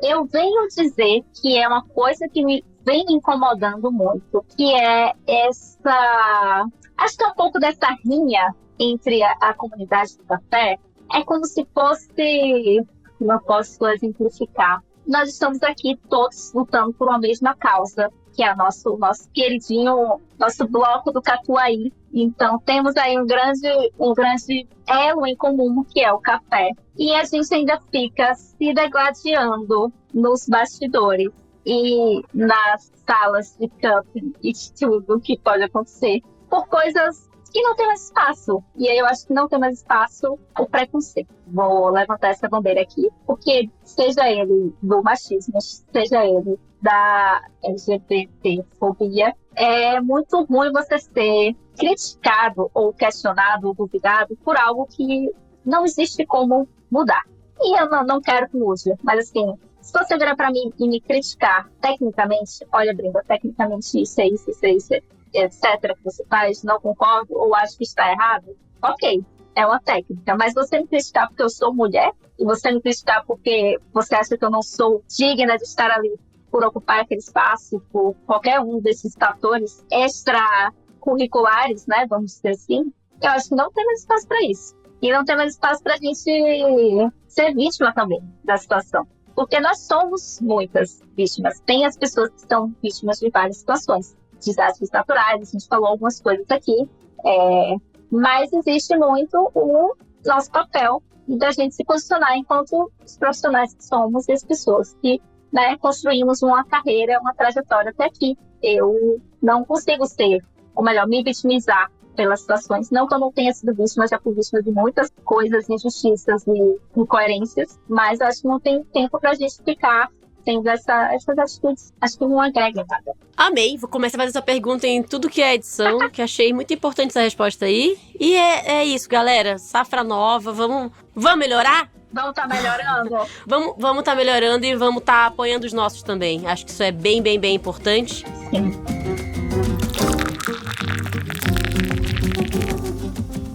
Eu venho dizer que é uma coisa que me vem me incomodando muito, que é essa... Acho que é um pouco dessa rinha entre a comunidade do café. É como se fosse... Como eu posso exemplificar? Nós estamos aqui todos lutando por uma mesma causa, que é nosso queridinho, nosso bloco do Catuaí. Então, temos aí um grande elo em comum, que é o café. E a gente ainda fica se degladiando nos bastidores e nas salas de camping e de tudo que pode acontecer por coisas que não tem mais espaço. E aí eu acho que não tem mais espaço o preconceito. Vou levantar essa bandeira aqui, porque seja ele do machismo, seja ele da LGBTfobia, é muito ruim você ser criticado ou questionado ou duvidado por algo que não existe como mudar. E eu não quero que mude, mas assim, se você virar pra mim e me criticar tecnicamente, olha, Brenda, tecnicamente isso, etc., que você faz, não concordo, ou acho que está errado, ok, é uma técnica. Mas você me criticar porque eu sou mulher, e você me criticar porque você acha que eu não sou digna de estar ali por ocupar aquele espaço, por qualquer um desses fatores extracurriculares, né, vamos dizer assim, eu acho que não tem mais espaço para isso. E não tem mais espaço para a gente ser vítima também da situação. Porque nós somos muitas vítimas. Tem as pessoas que são vítimas de várias situações. Desastres naturais, a gente falou algumas coisas aqui. Mas existe muito o nosso papel da gente se posicionar enquanto os profissionais que somos e as pessoas que, né, construímos uma carreira, uma trajetória até aqui. Eu não consigo me vitimizar pelas situações. Não que eu não tenha sido vítima, já fui vítima de muitas coisas, injustiças e incoerências, mas acho que não tem tempo pra gente ficar tendo essas atitudes. Acho que não agrega nada. Amei, vou começar a fazer essa pergunta em tudo que é edição, que achei muito importante essa resposta aí. E é isso, galera. Safra nova, vamos melhorar? Vamos estar melhorando. Vamos estar melhorando e vamos estar apoiando os nossos também. Acho que isso é bem, bem, bem importante. Sim.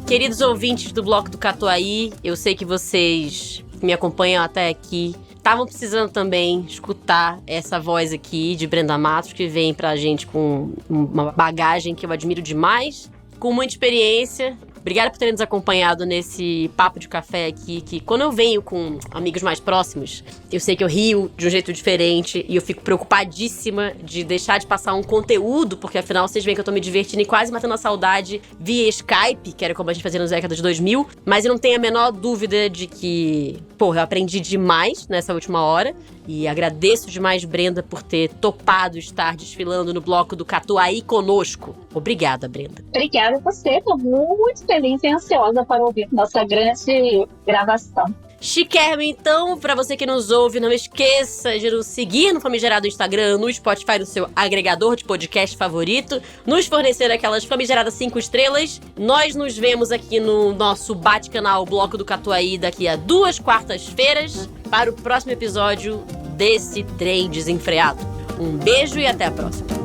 Queridos ouvintes do Bloco do Catuaí, eu sei que vocês me acompanham até aqui estavam precisando também escutar essa voz aqui de Brenda Matos, que vem pra gente com uma bagagem que eu admiro demais, com muita experiência. Obrigada por terem nos acompanhado nesse papo de café aqui, que quando eu venho com amigos mais próximos, eu sei que eu rio de um jeito diferente e eu fico preocupadíssima de deixar de passar um conteúdo, porque afinal vocês veem que eu tô me divertindo e quase matando a saudade via Skype, que era como a gente fazia nas décadas de 2000, mas eu não tenho a menor dúvida de que, eu aprendi demais nessa última hora. E agradeço demais, Brenda, por ter topado estar desfilando no Bloco do Catuaí conosco. Obrigada, Brenda. Obrigada a você. Estou muito feliz e ansiosa para ouvir nossa grande gravação. Chiquérrimo, então, para você que nos ouve, não esqueça de nos seguir no famigerado Instagram, no Spotify, no seu agregador de podcast favorito, nos fornecer aquelas famigeradas 5 estrelas. Nós nos vemos aqui no nosso bate-canal Bloco do Catuaí daqui a 2 quartas-feiras para o próximo episódio desse trem desenfreado. Um beijo e até a próxima.